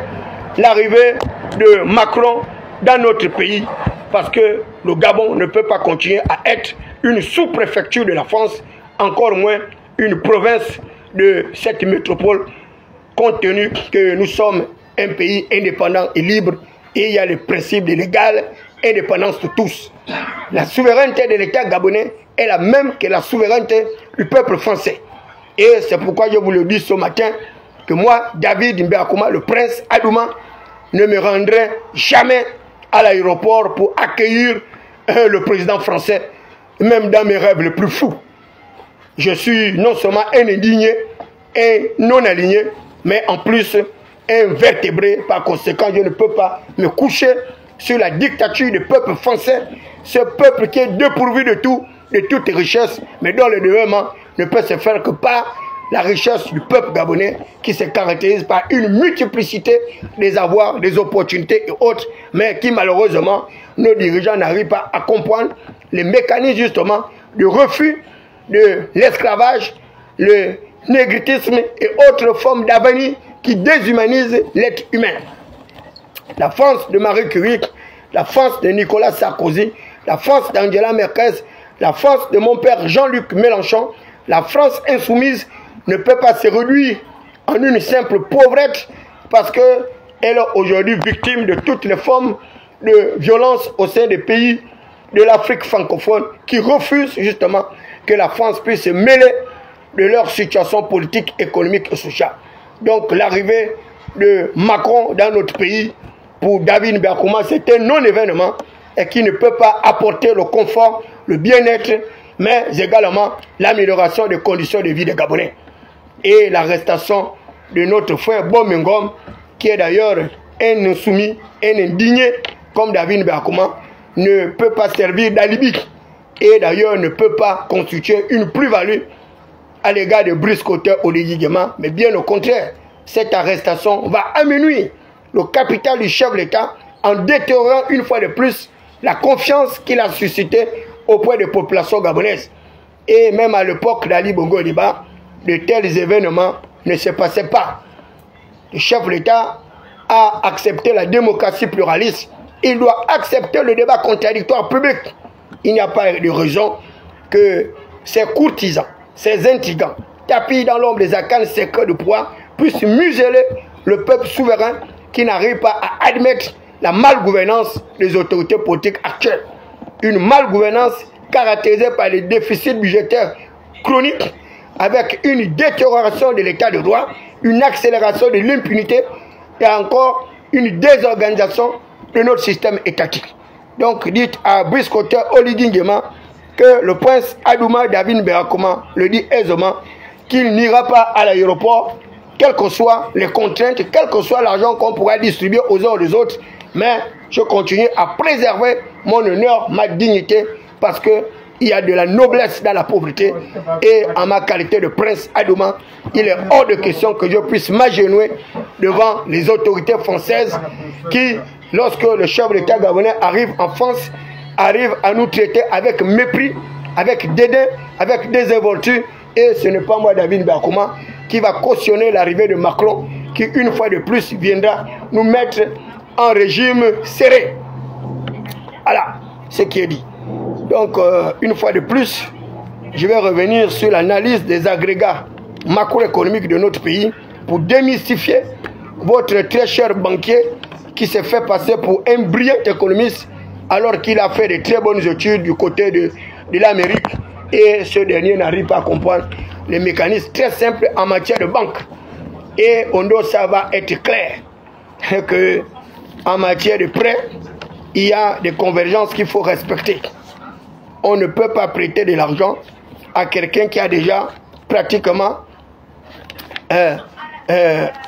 l'arrivée de Macron dans notre pays, parce que le Gabon ne peut pas continuer à être une sous-préfecture de la France, encore moins une province de cette métropole, compte tenu que nous sommes un pays indépendant et libre, et il y a le principe de l'égale indépendance de tous. La souveraineté de l'État gabonais est la même que la souveraineté du peuple français. Et c'est pourquoi je vous le dis ce matin, que moi, David Mbakoma, le prince Adouma, ne me rendrai jamais à l'aéroport pour accueillir le président français, même dans mes rêves les plus fous. Je suis non seulement un indigné, un non-aligné, mais en plus un vertébré. Par conséquent, je ne peux pas me coucher sur la dictature du peuple français, ce peuple qui est dépourvu de tout, de toute richesse, mais dont le développement ne peut se faire que par la richesse du peuple gabonais, qui se caractérise par une multiplicité des avoirs, des opportunités et autres, mais qui malheureusement, nos dirigeants n'arrivent pas à comprendre les mécanismes justement de refus de l'esclavage, le négritisme et autres formes d'avenir qui déshumanisent l'être humain. La France de Marie Curie, la France de Nicolas Sarkozy, la France d'Angela Merkel, la France de mon père Jean-Luc Mélenchon, la France insoumise ne peut pas se réduire en une simple pauvrette parce qu'elle est aujourd'hui victime de toutes les formes de violence au sein des pays de l'Afrique francophone qui refusent justement que la France puisse se mêler de leur situation politique, économique et sociale. Donc l'arrivée de Macron dans notre pays, pour David Nberkouma, c'est un non-événement et qui ne peut pas apporter le confort, le bien-être, mais également l'amélioration des conditions de vie des Gabonais. Et l'arrestation de notre frère Bomengom, qui est d'ailleurs un insoumis, un indigné, comme David Nberkouma, ne peut pas servir d'alibi et d'ailleurs ne peut pas constituer une plus-value à l'égard de Brice Koté Oligui Nguema, mais bien au contraire, cette arrestation va amenuire le capital du chef de l'État en détériorant une fois de plus la confiance qu'il a suscitée auprès des populations gabonaises. Et même à l'époque d'Ali Bongo Ondimba, de tels événements ne se passaient pas. Le chef de l'État a accepté la démocratie pluraliste. Il doit accepter le débat contradictoire public. Il n'y a pas de raison que ces courtisans, ces intrigants, tapis dans l'ombre des arcanes secrets de pouvoir, puissent museler le peuple souverain qui n'arrive pas à admettre la malgouvernance des autorités politiques actuelles. Une malgouvernance caractérisée par les déficits budgétaires chroniques, avec une détérioration de l'état de droit, une accélération de l'impunité et encore une désorganisation de notre système étatique. Donc dites à Brice Koté Oligui Nguema que le prince Adouma David Nberkouma le dit aisément qu'il n'ira pas à l'aéroport, quelles que soient les contraintes, quel que soit l'argent qu'on pourra distribuer aux uns aux autres, mais je continue à préserver mon honneur, ma dignité, parce que il y a de la noblesse dans la pauvreté. Et en ma qualité de prince Adouma, il est hors de question que je puisse m'agenouiller devant les autorités françaises qui, lorsque le chef de l'État gabonais arrive en France, arrive à nous traiter avec mépris, avec dédain, avec désinvolture. Et ce n'est pas moi, David Nberkouma, qui va cautionner l'arrivée de Macron, qui une fois de plus viendra nous mettre en régime serré. Voilà ce qui est dit. Donc, une fois de plus, je vais revenir sur l'analyse des agrégats macroéconomiques de notre pays pour démystifier votre très cher banquier qui s'est fait passer pour un brillant économiste alors qu'il a fait de très bonnes études du côté de l'Amérique et ce dernier n'arrive pas à comprendre les mécanismes très simples en matière de banque. Et on doit savoir être clair que en matière de prêt, il y a des convergences qu'il faut respecter. On ne peut pas prêter de l'argent à quelqu'un qui a déjà pratiquement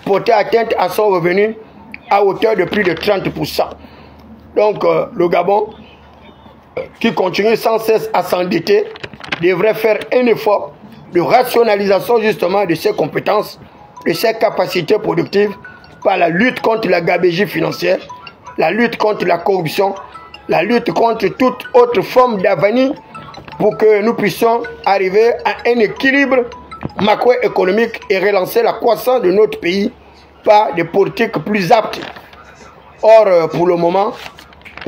porté atteinte à son revenu à hauteur de plus de 30%. Donc le Gabon, qui continue sans cesse à s'endetter, devrait faire un effort de rationalisation justement de ses compétences, de ses capacités productives par la lutte contre la gabegie financière, la lutte contre la corruption, la lutte contre toute autre forme d'avanie pour que nous puissions arriver à un équilibre macroéconomique et relancer la croissance de notre pays par des politiques plus aptes. Or, pour le moment,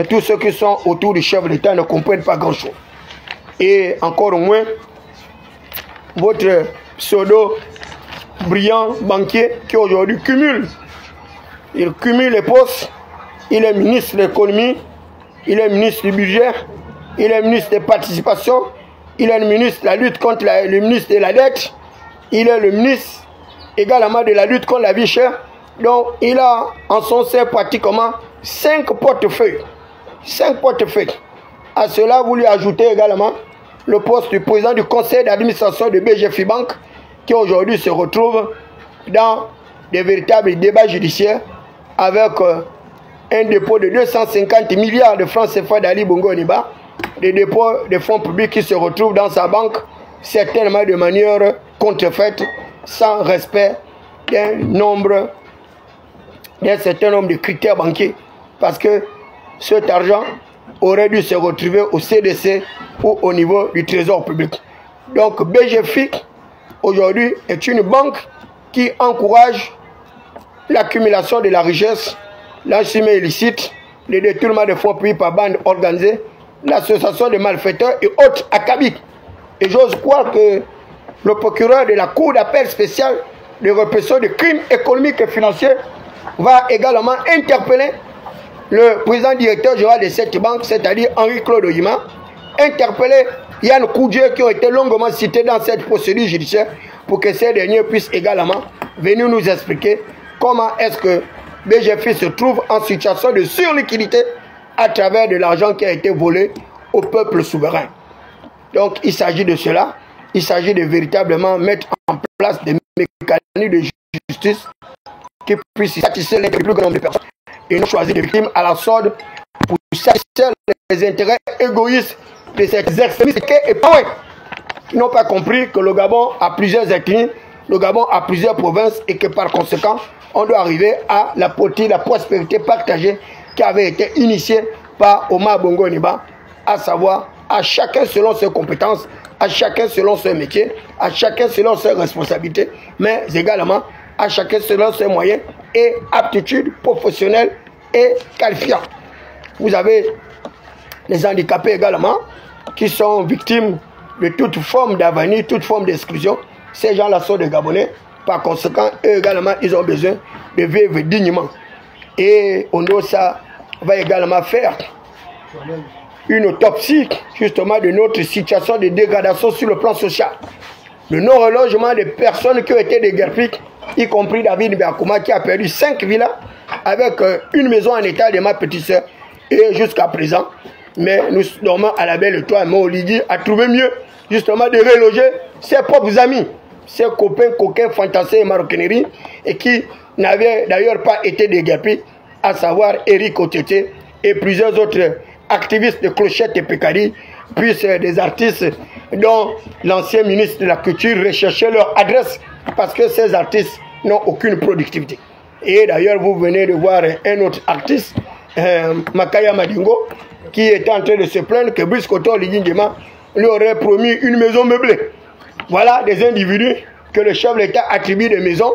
tous ceux qui sont autour du chef de l'État ne comprennent pas grand-chose. Et encore moins, votre pseudo-brillant banquier qui aujourd'hui cumule. Il cumule les postes. Il est ministre de l'économie, il est ministre du budget, il est ministre des participations, il est le ministre de la lutte contre le ministre de la dette, il est le ministre également de la lutte contre la vie chère. Donc il a en son sein pratiquement 5 portefeuilles. 5 portefeuilles. À cela, vous lui ajoutez également le poste du président du conseil d'administration de BGFI Bank, qui aujourd'hui se retrouve dans des véritables débats judiciaires avec un dépôt de 250 milliards de francs CFA d'Ali Bongo Ondimba, des dépôts de fonds publics qui se retrouvent dans sa banque, certainement de manière contrefaite, sans respect d'un certain nombre de critères banquiers. Parce que cet argent aurait dû se retrouver au CDC ou au niveau du trésor public. Donc BGFI, aujourd'hui, est une banque qui encourage l'accumulation de la richesse, l'enrichissement illicite, le détournement de fonds publics par bande organisée, l'association de malfaiteurs et autres acabits. Et j'ose croire que le procureur de la Cour d'appel spéciale de répression des crimes économiques et financiers va également interpeller le président directeur général de cette banque, c'est-à-dire Henri-Claude Oyima, interpeller Yann Koudjé qui ont été longuement cités dans cette procédure judiciaire pour que ces derniers puissent également venir nous expliquer comment est-ce que BGFI se trouve en situation de surliquidité à travers de l'argent qui a été volé au peuple souverain. Donc il s'agit de cela, il s'agit de véritablement mettre en place des mécanismes de justice qui puissent satisfaire les plus grand nombre de personnes et non choisir des victimes à la sorte pour satisfaire les intérêts égoïstes de ces extrémistes et pas qui n'ont pas compris que le Gabon a plusieurs ethnies, le Gabon a plusieurs provinces et que par conséquent, on doit arriver à la prospérité partagée qui avait été initiée par Omar Bongo Ondimba, à savoir à chacun selon ses compétences, à chacun selon ses métiers, à chacun selon ses responsabilités, mais également à chacun selon ses moyens et aptitudes professionnelles et qualifiantes. Vous avez les handicapés également qui sont victimes de toute forme d'avenir, toute forme d'exclusion. Ces gens-là sont des Gabonais. Par conséquent, eux également, ils ont besoin de vivre dignement. Et ça va également faire une autopsie justement de notre situation de dégradation sur le plan social. Le non-relogement des personnes qui ont été déguerpies, y compris David Biakouma qui a perdu 5 villas avec une maison en état de ma petite soeur. Et jusqu'à présent, mais nous dormons à la belle étoile, mais Oligi a trouvé mieux justement de reloger ses propres amis, ses copains, coquins, fantassés et maroquineries, et qui n'avaient d'ailleurs pas été déguerpis, à savoir Eric Otete et plusieurs autres activistes de Clochette et Pécari, puis des artistes dont l'ancien ministre de la Culture recherchait leur adresse parce que ces artistes n'ont aucune productivité. Et d'ailleurs, vous venez de voir un autre artiste, Makaya Madingo, qui était en train de se plaindre que Brice Koto Ligingema lui aurait promis une maison meublée. Voilà des individus que le chef de l'État attribue des maisons,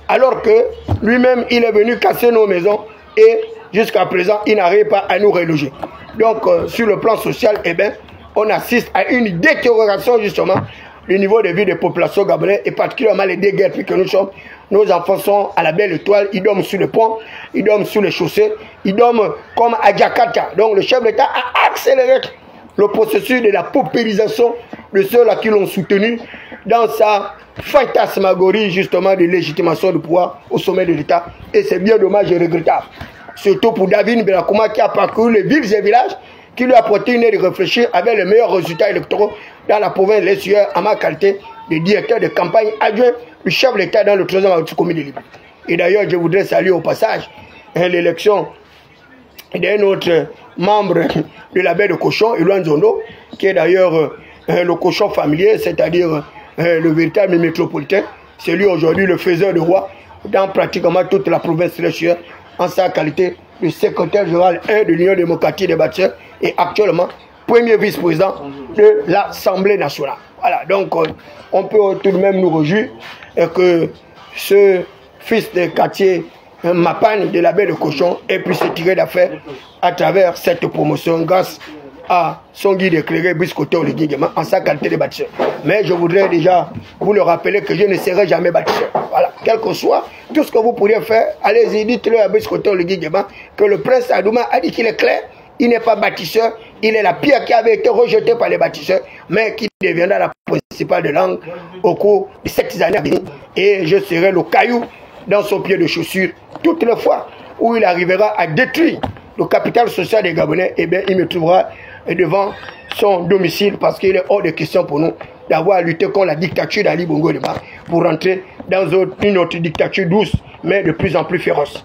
alors que lui-même, il est venu casser nos maisons et jusqu'à présent, il n'arrive pas à nous reloger. Donc, sur le plan social, eh bien, on assiste à une détérioration justement du niveau de vie des populations gabonaises et particulièrement les déguerpis que nous sommes. Nos enfants sont à la belle étoile, ils dorment sur le pont, ils dorment sur les chaussées, ils dorment comme à Jakarta. Donc le chef de l'État a accéléré le processus de la paupérisation de ceux-là qui l'ont soutenu dans sa fantasmagorie justement de légitimation du pouvoir au sommet de l'État. Et c'est bien dommage et regrettable. Surtout pour David Biakouma qui a parcouru les villes et villages, qui lui a apporté une aide de réfléchir avec les meilleurs résultats électoraux dans la province de l'Essuyer à ma qualité de directeur de campagne adjoint du chef de l'État dans le 3e arrondissement commune de Libye. Et d'ailleurs, je voudrais saluer au passage l'élection d'un autre membre de la baie de Cochon, Eloan Zondo, qui est d'ailleurs le cochon familier, c'est-à-dire le véritable métropolitain. C'est lui aujourd'hui le faiseur de roi dans pratiquement toute la province de l'Essuyer en sa qualité de secrétaire général 1 de l'Union démocratique des bâtisseurs et actuellement premier vice-président de l'Assemblée nationale. Voilà, donc on peut tout de même nous réjouir que ce fils de quartier Mapane de la baie de Cochon ait pu se tirer d'affaire à travers cette promotion grâce à son guide éclairé Biscoto Ligingema en sa qualité de bâtisseur. Mais je voudrais déjà vous le rappeler que je ne serai jamais bâtisseur. Voilà, quel que soit tout ce que vous pourriez faire, allez-y, dites-le à Biscoto Ligingema que le prince Adouma a dit qu'il est clair, il n'est pas bâtisseur, il est la pierre qui avait été rejetée par les bâtisseurs, mais qui deviendra la principale de langue au cours de cette année à venir. Et je serai le caillou dans son pied de chaussure toutes les fois où il arrivera à détruire le capital social des Gabonais, eh bien il me trouvera devant son domicile parce qu'il est hors de question pour nous d'avoir lutté contre la dictature d'Ali Bongo Ondimba pour rentrer dans une autre dictature douce mais de plus en plus féroce.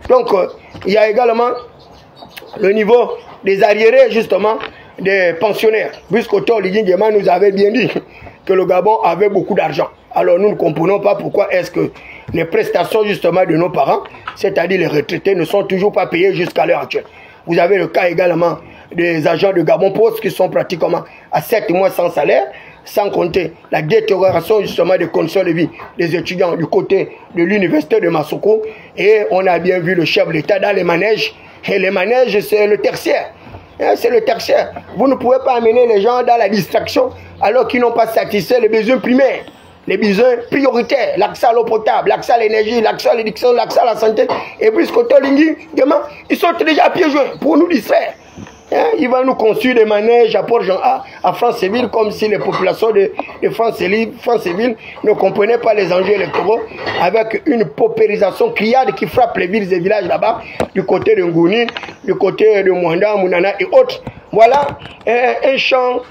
Donc il y a également le niveau des arriérés justement des pensionnaires. Puisqu'Oto Ligingema nous avait bien dit que le Gabon avait beaucoup d'argent. Alors nous ne comprenons pas pourquoi est-ce que les prestations justement de nos parents, c'est-à-dire les retraités, ne sont toujours pas payées jusqu'à l'heure actuelle. Vous avez le cas également des agents de Gabon Post qui sont pratiquement à 7 mois sans salaire, sans compter la détérioration justement des conditions de vie des étudiants du côté de l'université de Massoko. Et on a bien vu le chef de l'État dans les manèges. Et les manèges, c'est le tertiaire. C'est le tertiaire. Vous ne pouvez pas amener les gens dans la distraction alors qu'ils n'ont pas satisfait les besoins primaires, les besoins prioritaires, l'accès à l'eau potable, l'accès à l'énergie, l'accès à l'éducation, l'accès à la santé. Et puis, ce côté demain, ils sont déjà à pieds joints pour nous distraire. Il va nous construire des manèges à Port-Jean à Franceville, comme si les populations de Franceville ne comprenaient pas les enjeux électoraux, avec une paupérisation criarde qui frappe les villes et villages là-bas, du côté de Ngouni, du côté de Mwanda, Mounana et autres. Voilà un champ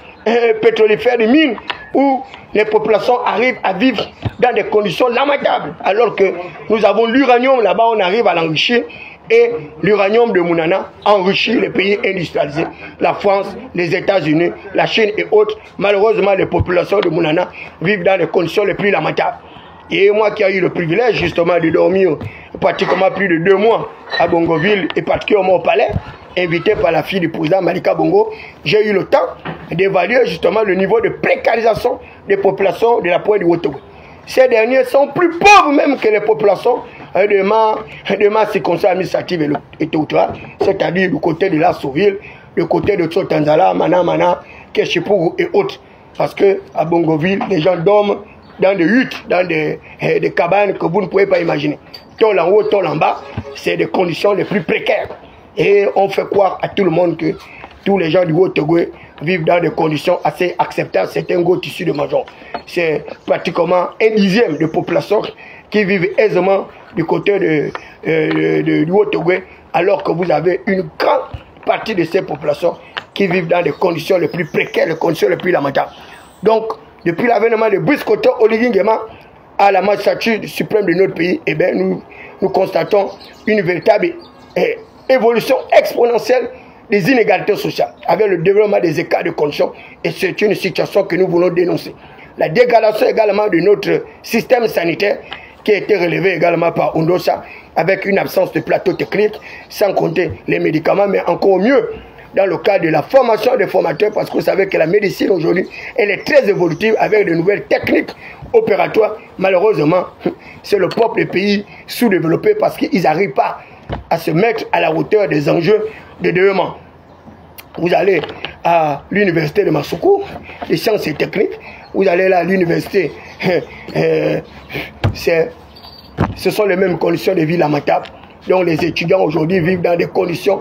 pétrolifère de mines où les populations arrivent à vivre dans des conditions lamentables, alors que nous avons l'uranium là-bas, on arrive à l'enrichir. Et l'uranium de Mounana enrichit les pays industrialisés, la France, les États-Unis, la Chine et autres. Malheureusement, les populations de Mounana vivent dans les conditions les plus lamentables. Et moi qui ai eu le privilège justement de dormir pratiquement plus de 2 mois à Bongoville et particulièrement au palais, invité par la fille du président Malika Bongo, j'ai eu le temps d'évaluer justement le niveau de précarisation des populations de la pointe du Haut-Togo. Ces derniers sont plus pauvres même que les populations de ma circonscription administrative et territoriale, c'est-à-dire du côté de la Sauville, du côté de Tsotanzala, Mana, Keshipougou et autres. Parce que à Bongoville, les gens dorment dans des huttes, dans des cabanes que vous ne pouvez pas imaginer. Tol en haut, tol en bas, c'est des conditions les plus précaires. Et on fait croire à tout le monde que tous les gens du Haut-Togo vivent dans des conditions assez acceptables. C'est un gros tissu de major. C'est pratiquement 1/10 de population qui vivent aisément du côté du Haut-Togo, alors que vous avez une grande partie de ces populations qui vivent dans des conditions les plus précaires, les conditions les plus lamentables. Donc, depuis l'avènement de Brice Koto Oligui Nguema à la magistrature suprême de notre pays, eh bien, nous constatons une véritable évolution exponentielle des inégalités sociales, avec le développement des écarts de conditions, et c'est une situation que nous voulons dénoncer. La dégradation également de notre système sanitaire, qui a été relevé également par Ondosa, avec une absence de plateau technique, sans compter les médicaments, mais encore mieux dans le cadre de la formation des formateurs, parce que vous savez que la médecine aujourd'hui, elle est très évolutive avec de nouvelles techniques opératoires. Malheureusement, c'est le propre pays sous-développé parce qu'ils n'arrivent pas à se mettre à la hauteur des enjeux de développement. Vous allez à l'université de Massoukou, les sciences et techniques, vous allez là à l'université, ce sont les mêmes conditions de vie lamentables. Donc les étudiants aujourd'hui vivent dans des conditions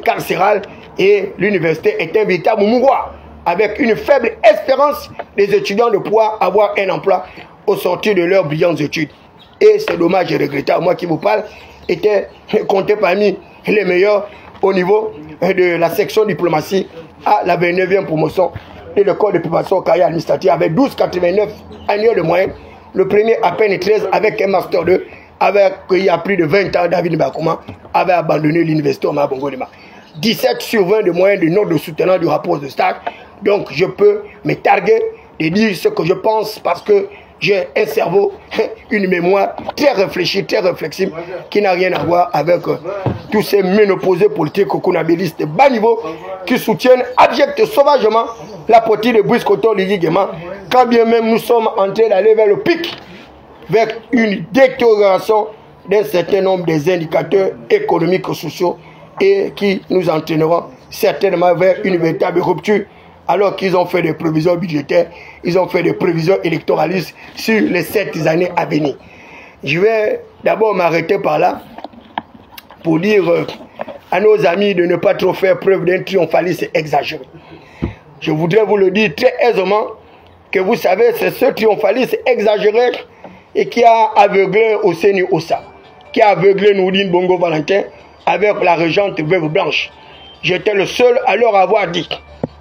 carcérales et l'université est un véritable mouroir avec une faible espérance des étudiants de pouvoir avoir un emploi au sortir de leurs brillantes études. Et c'est dommage et regrettable. Moi qui vous parle était compté parmi les meilleurs au niveau de la section diplomatie à la 29e promotion de l'école de préparation aux carrières administratives avec 12,89 annuels de moyenne. Le premier à peine 13 avec un master 2. Il y a plus de 20 ans, David Bakoma avait abandonné l'université au Mabongo-Lima. 17 sur 20 de moyenne de notes de soutenant du rapport de stage. Donc je peux me targuer et dire ce que je pense parce que j'ai un cerveau, une mémoire très réfléchie, très réflexive, qui n'a rien à voir avec tous ces ménopausés politiques conabilistes de bas niveau qui soutiennent abject sauvagement la politique de Brice Koto Oligui Nguema, quand bien même nous sommes en train d'aller vers le pic, vers une détérioration d'un certain nombre des indicateurs économiques et sociaux et qui nous entraîneront certainement vers une véritable rupture. Alors qu'ils ont fait des prévisions budgétaires, ils ont fait des prévisions électoralistes sur les 7 années à venir. Je vais d'abord m'arrêter par là pour dire à nos amis de ne pas trop faire preuve d'un triomphalisme exagéré. Je voudrais vous le dire très aisément que vous savez, c'est ce triomphalisme exagéré et qui a aveuglé Osseni Ossa, qui a aveuglé Nourine Bongo Valentin avec la régente Veuve Blanche. J'étais le seul à leur avoir dit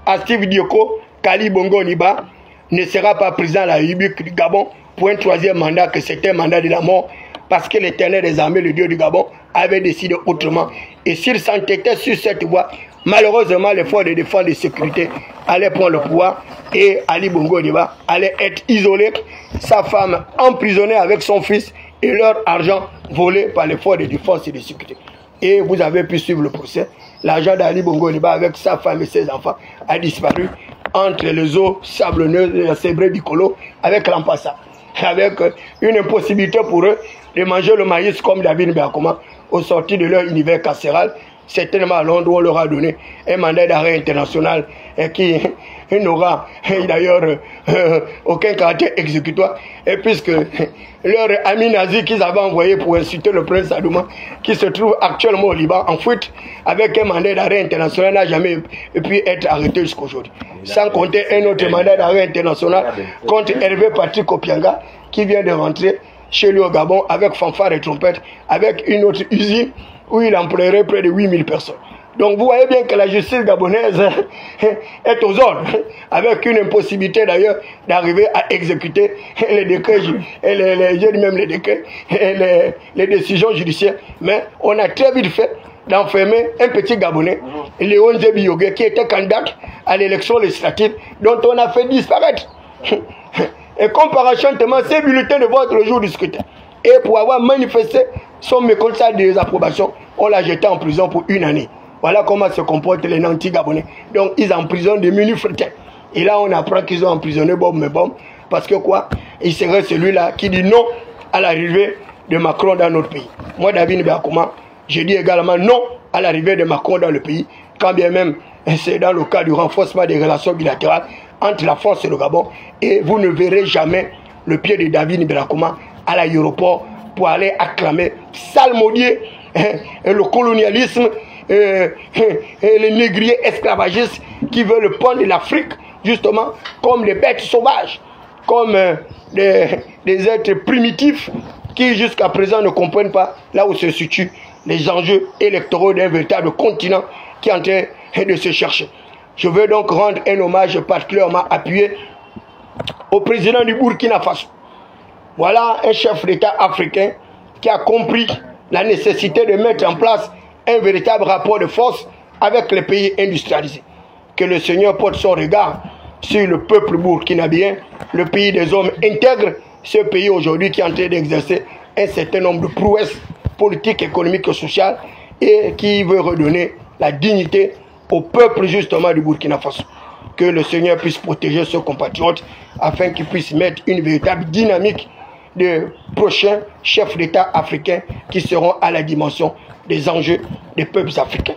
à Steve Dioko qu'Ali Bongo Niba ne sera pas président de la République du Gabon pour un 3e mandat, que c'était un mandat de la mort, parce que l'Éternel des armées, le Dieu du Gabon, avait décidé autrement. Et s'il s'entêtait sur cette voie, malheureusement, les forces de défense et de sécurité allaient prendre le pouvoir et Ali Bongo Niba allait être isolé, sa femme emprisonnée avec son fils et leur argent volé par les forces de défense et de sécurité. Et vous avez pu suivre le procès. L'argent d'Ali Bongo Niba avec sa femme et ses enfants a disparu entre les eaux sablonneuses de la Sébré du Colo avec l'Ampassa. Avec une impossibilité pour eux de manger le maïs comme David Bakoma au sortir de leur univers carcéral certainement à Londres, on leur a donné un mandat d'arrêt international qui n'aura d'ailleurs aucun caractère exécutoire. Et puisque leur ami nazi qu'ils avaient envoyé pour insulter le prince Adouma, qui se trouve actuellement au Liban en fuite avec un mandat d'arrêt international, n'a jamais pu être arrêté jusqu'à aujourd'hui. Sans compter un autre mandat d'arrêt international contre Hervé Patrick Opianga, qui vient de rentrer chez lui au Gabon avec fanfare et trompette, avec une autre usine où il emploierait près de 8000 personnes. Donc vous voyez bien que la justice gabonaise est aux ordres, avec une impossibilité d'ailleurs d'arriver à exécuter les décrets, je dis même les décrets, les décisions judiciaires. Mais on a très vite fait d'enfermer un petit Gabonais, Léon Zébiogué, qui était candidat à l'élection législative, dont on a fait disparaître. Et comme par enchantement, ces bulletins de vote le jour du scrutin. Et pour avoir manifesté son mécontentement de désapprobation, on l'a jeté en prison pour 1 année. Voilà comment se comportent les nantis gabonais. Donc ils emprisonnent des menus frétins. Et là on apprend qu'ils ont emprisonné Bob Mebom. Parce que quoi? Il serait celui-là qui dit non à l'arrivée de Macron dans notre pays. Moi, David Nbeakoma, je dis également non à l'arrivée de Macron dans le pays. Quand bien même c'est dans le cas du renforcement des relations bilatérales entre la France et le Gabon. Et vous ne verrez jamais le pied de David Nbeakoma à l'aéroport pour aller acclamer, salmodier le colonialisme et les négriers esclavagistes qui veulent prendre l'Afrique justement comme des bêtes sauvages, comme des êtres primitifs qui jusqu'à présent ne comprennent pas là où se situent les enjeux électoraux d'un véritable continent qui est en train de se chercher. Je veux donc rendre un hommage particulièrement appuyé au président du Burkina Faso. Voilà un chef d'État africain qui a compris la nécessité de mettre en place un véritable rapport de force avec les pays industrialisés. Que le Seigneur porte son regard sur le peuple burkinabéen, le pays des hommes intègres, ce pays aujourd'hui qui est en train d'exercer un certain nombre de prouesses politiques, économiques et sociales et qui veut redonner la dignité au peuple justement du Burkina Faso. Que le Seigneur puisse protéger ses compatriotes afin qu'ils puissent mettre une véritable dynamique de prochains chefs d'État africains qui seront à la dimension des enjeux des peuples africains.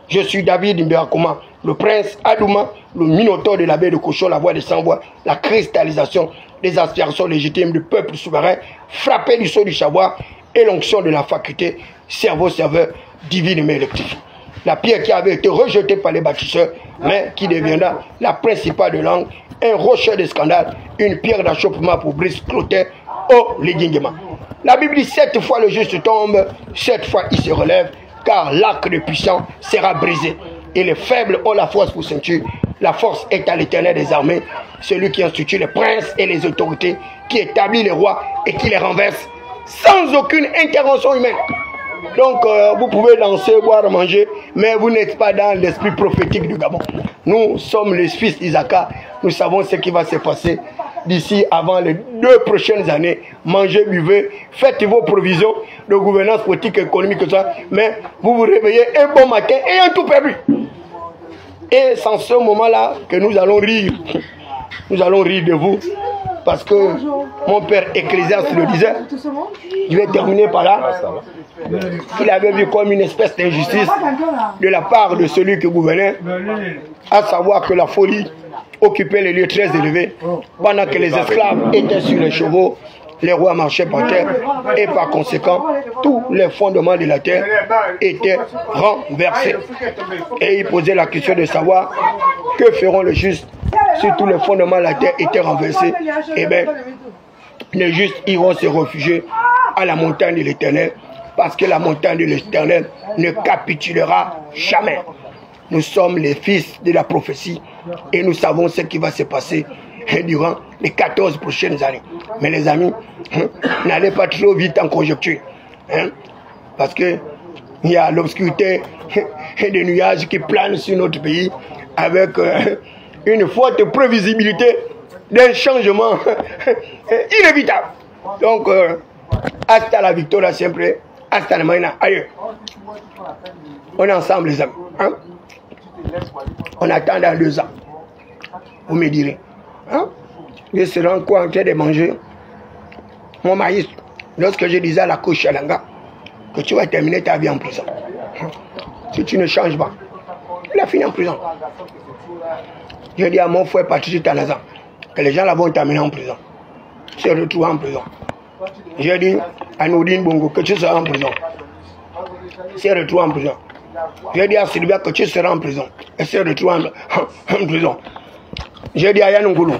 Je suis David Nbeakoma, le prince Adouma, le minotaure de la baie de Cochon, la voix des sans-voix, la cristallisation des aspirations légitimes du peuple souverain, frappé du sceau du savoir et l'onction de la faculté cerveau-serveur divine mais électrifié. La pierre qui avait été rejetée par les bâtisseurs, mais qui deviendra la principale de langue, un rocher de scandale, une pierre d'achoppement pour Brice Clotaire au Lidingema. La Bible dit 7 fois le juste tombe, 7 fois il se relève, car l'arc de puissant sera brisé. Et les faibles ont la force pour ceinture. La force est à l'Éternel des armées, celui qui institue les princes et les autorités, qui établit les rois et qui les renverse, sans aucune intervention humaine. Donc vous pouvez danser, boire, manger, mais vous n'êtes pas dans l'esprit prophétique du Gabon. Nous sommes les fils d'Isaka, nous savons ce qui va se passer d'ici avant les 2 prochaines années. Mangez, buvez, faites vos provisions de gouvernance politique, économique, tout ça, mais vous vous réveillez un bon matin et un tout perdu. Et c'est en ce moment-là que nous allons rire. Nous allons rire de vous. Parce que mon père Ecclésiaste le disait. Je vais terminer par là. Il avait vu comme une espèce d'injustice de la part de celui qui gouvernait, à savoir que la folie occupait les lieux très élevés, pendant que les esclaves étaient sur les chevaux, les rois marchaient par terre, et par conséquent, tous les fondements de la terre étaient renversés. Et il posait la question de savoir que feront les justes si tous les fondements de la terre étaient renversés. Eh bien, les justes iront se réfugier à la montagne de l'Éternel, parce que la montagne de l'Éternel ne capitulera jamais. Nous sommes les fils de la prophétie et nous savons ce qui va se passer durant les 14 prochaines années. Mais les amis, n'allez pas trop vite en conjecture. Parce qu'il y a l'obscurité des nuages qui planent sur notre pays avec une forte prévisibilité d'un changement inévitable. Donc, hasta la victoria siempre, hasta la mañana, ailleurs. On est ensemble les amis. On attend dans 2 ans. Vous me direz. Je serai encore en train de manger mon maïs. Lorsque je disais à la coach Chalanga que tu vas terminer ta vie en prison. Si tu ne changes pas, il a fini en prison. J'ai dit à mon frère Patrice Talazan que les gens là vont t'amener en prison. Tu se retrouves en prison. J'ai dit à Noudine Bongo que tu seras en prison. Tu se retrouves en prison. J'ai dit à Sylvia que tu seras en prison. Elle se retrouve en prison. J'ai dit à Yann Ngoulou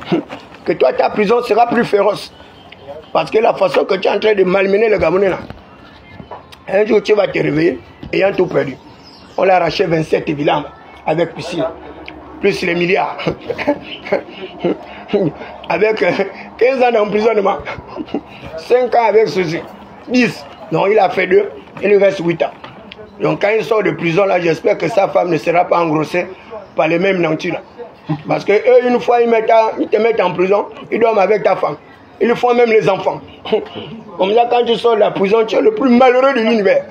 que toi ta prison sera plus féroce. Parce que la façon que tu es en train de malmener le Gabonais là, un jour tu vas te réveiller ayant tout perdu. On l'a arraché 27 villages avec piscine, plus les milliards. Avec 15 ans d'emprisonnement, 5 ans avec ceci, 10. Non, il a fait 2, il lui reste 8 ans. Donc quand il sort de prison là, j'espère que sa femme ne sera pas engrossée par les mêmes nantis là. Parce que eux, une fois ils te mettent en prison, ils dorment avec ta femme. Ils le font même les enfants. Comme ça, quand tu sors de la prison, tu es le plus malheureux de l'univers.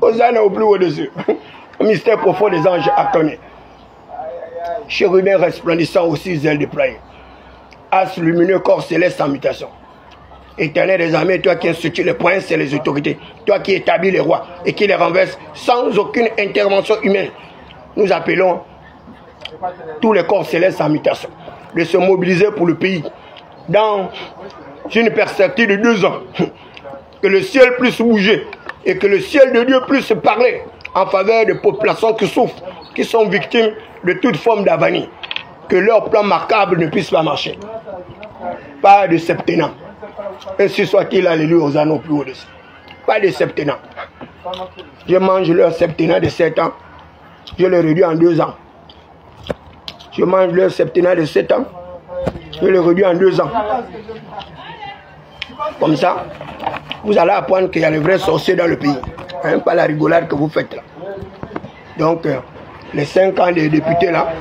Hosanna au plus au-dessus. Mystère profond des anges acclamés. Chérubin resplendissant aussi ailes déployées. As lumineux, corps céleste en mutation. Éternel des armées, toi qui institues les princes et les autorités, toi qui établis les rois et qui les renverses sans aucune intervention humaine, nous appelons tous les corps célestes en mutation de se mobiliser pour le pays dans une perspective de 2 ans. Que le ciel puisse bouger et que le ciel de Dieu puisse parler en faveur des populations qui souffrent, qui sont victimes de toute forme d'avanie. Que leur plan marquable ne puisse pas marcher. Pas de septennat. Ainsi soit-il, alléluia, aux anneaux plus haut-dessus. Pas de septennat. Je mange leur septennat de 7 ans. Je le réduis en 2 ans. Je mange leur septennat de 7 ans. Je le réduis en 2 ans. Comme ça, vous allez apprendre qu'il y a les vrais sorciers dans le pays. Hein, pas la rigolade que vous faites là. Donc, les 5 ans des députés là,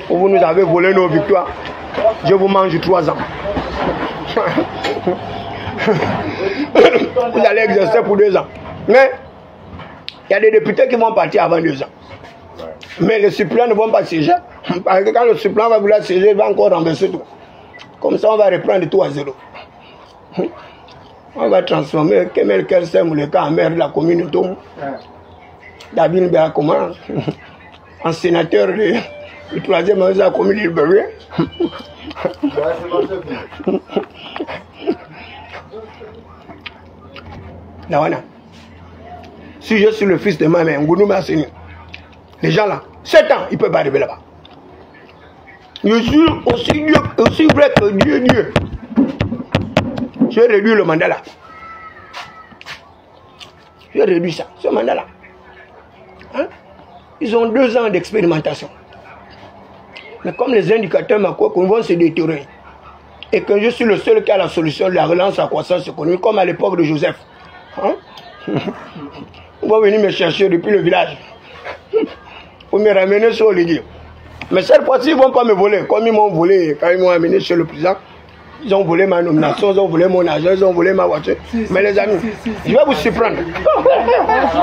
où vous nous avez volé nos victoires, je vous mange 3 ans. Vous allez exercer pour 2 ans. Mais, il y a des députés qui vont partir avant 2 ans. Mais les suppléants ne vont pas siéger. Parce que quand le suppléant va vouloir siéger, il va encore renverser tout. Comme ça, on va reprendre tout à 0. On va transformer Kemel Kelsem ou le cas en maire de la commune de Tom, David Béakoma, en sénateur du 3e de la commune de Libéré. Si je suis le fils de ma mère, les gens là, 7 ans, ils ne peuvent pas arriver là-bas. Je suis aussi vrai que Dieu. J'ai réduit le mandat là. J'ai réduit ça, ce mandat là. Hein? Ils ont 2 ans d'expérimentation. Mais comme les indicateurs macroéconomiques vont se détériorer, et que je suis le seul qui a la solution de la relance à croissance économique, comme à l'époque de Joseph. Hein? Ils vont venir me chercher depuis le village. Pour me ramener sur le lit. Mais cette fois-ci, ils ne vont pas me voler. Comme ils m'ont volé quand ils m'ont amené chez le président. Ils ont volé ma nomination, ils ont volé mon argent, ils ont volé ma voiture. Mais les amis, je vais vous surprendre.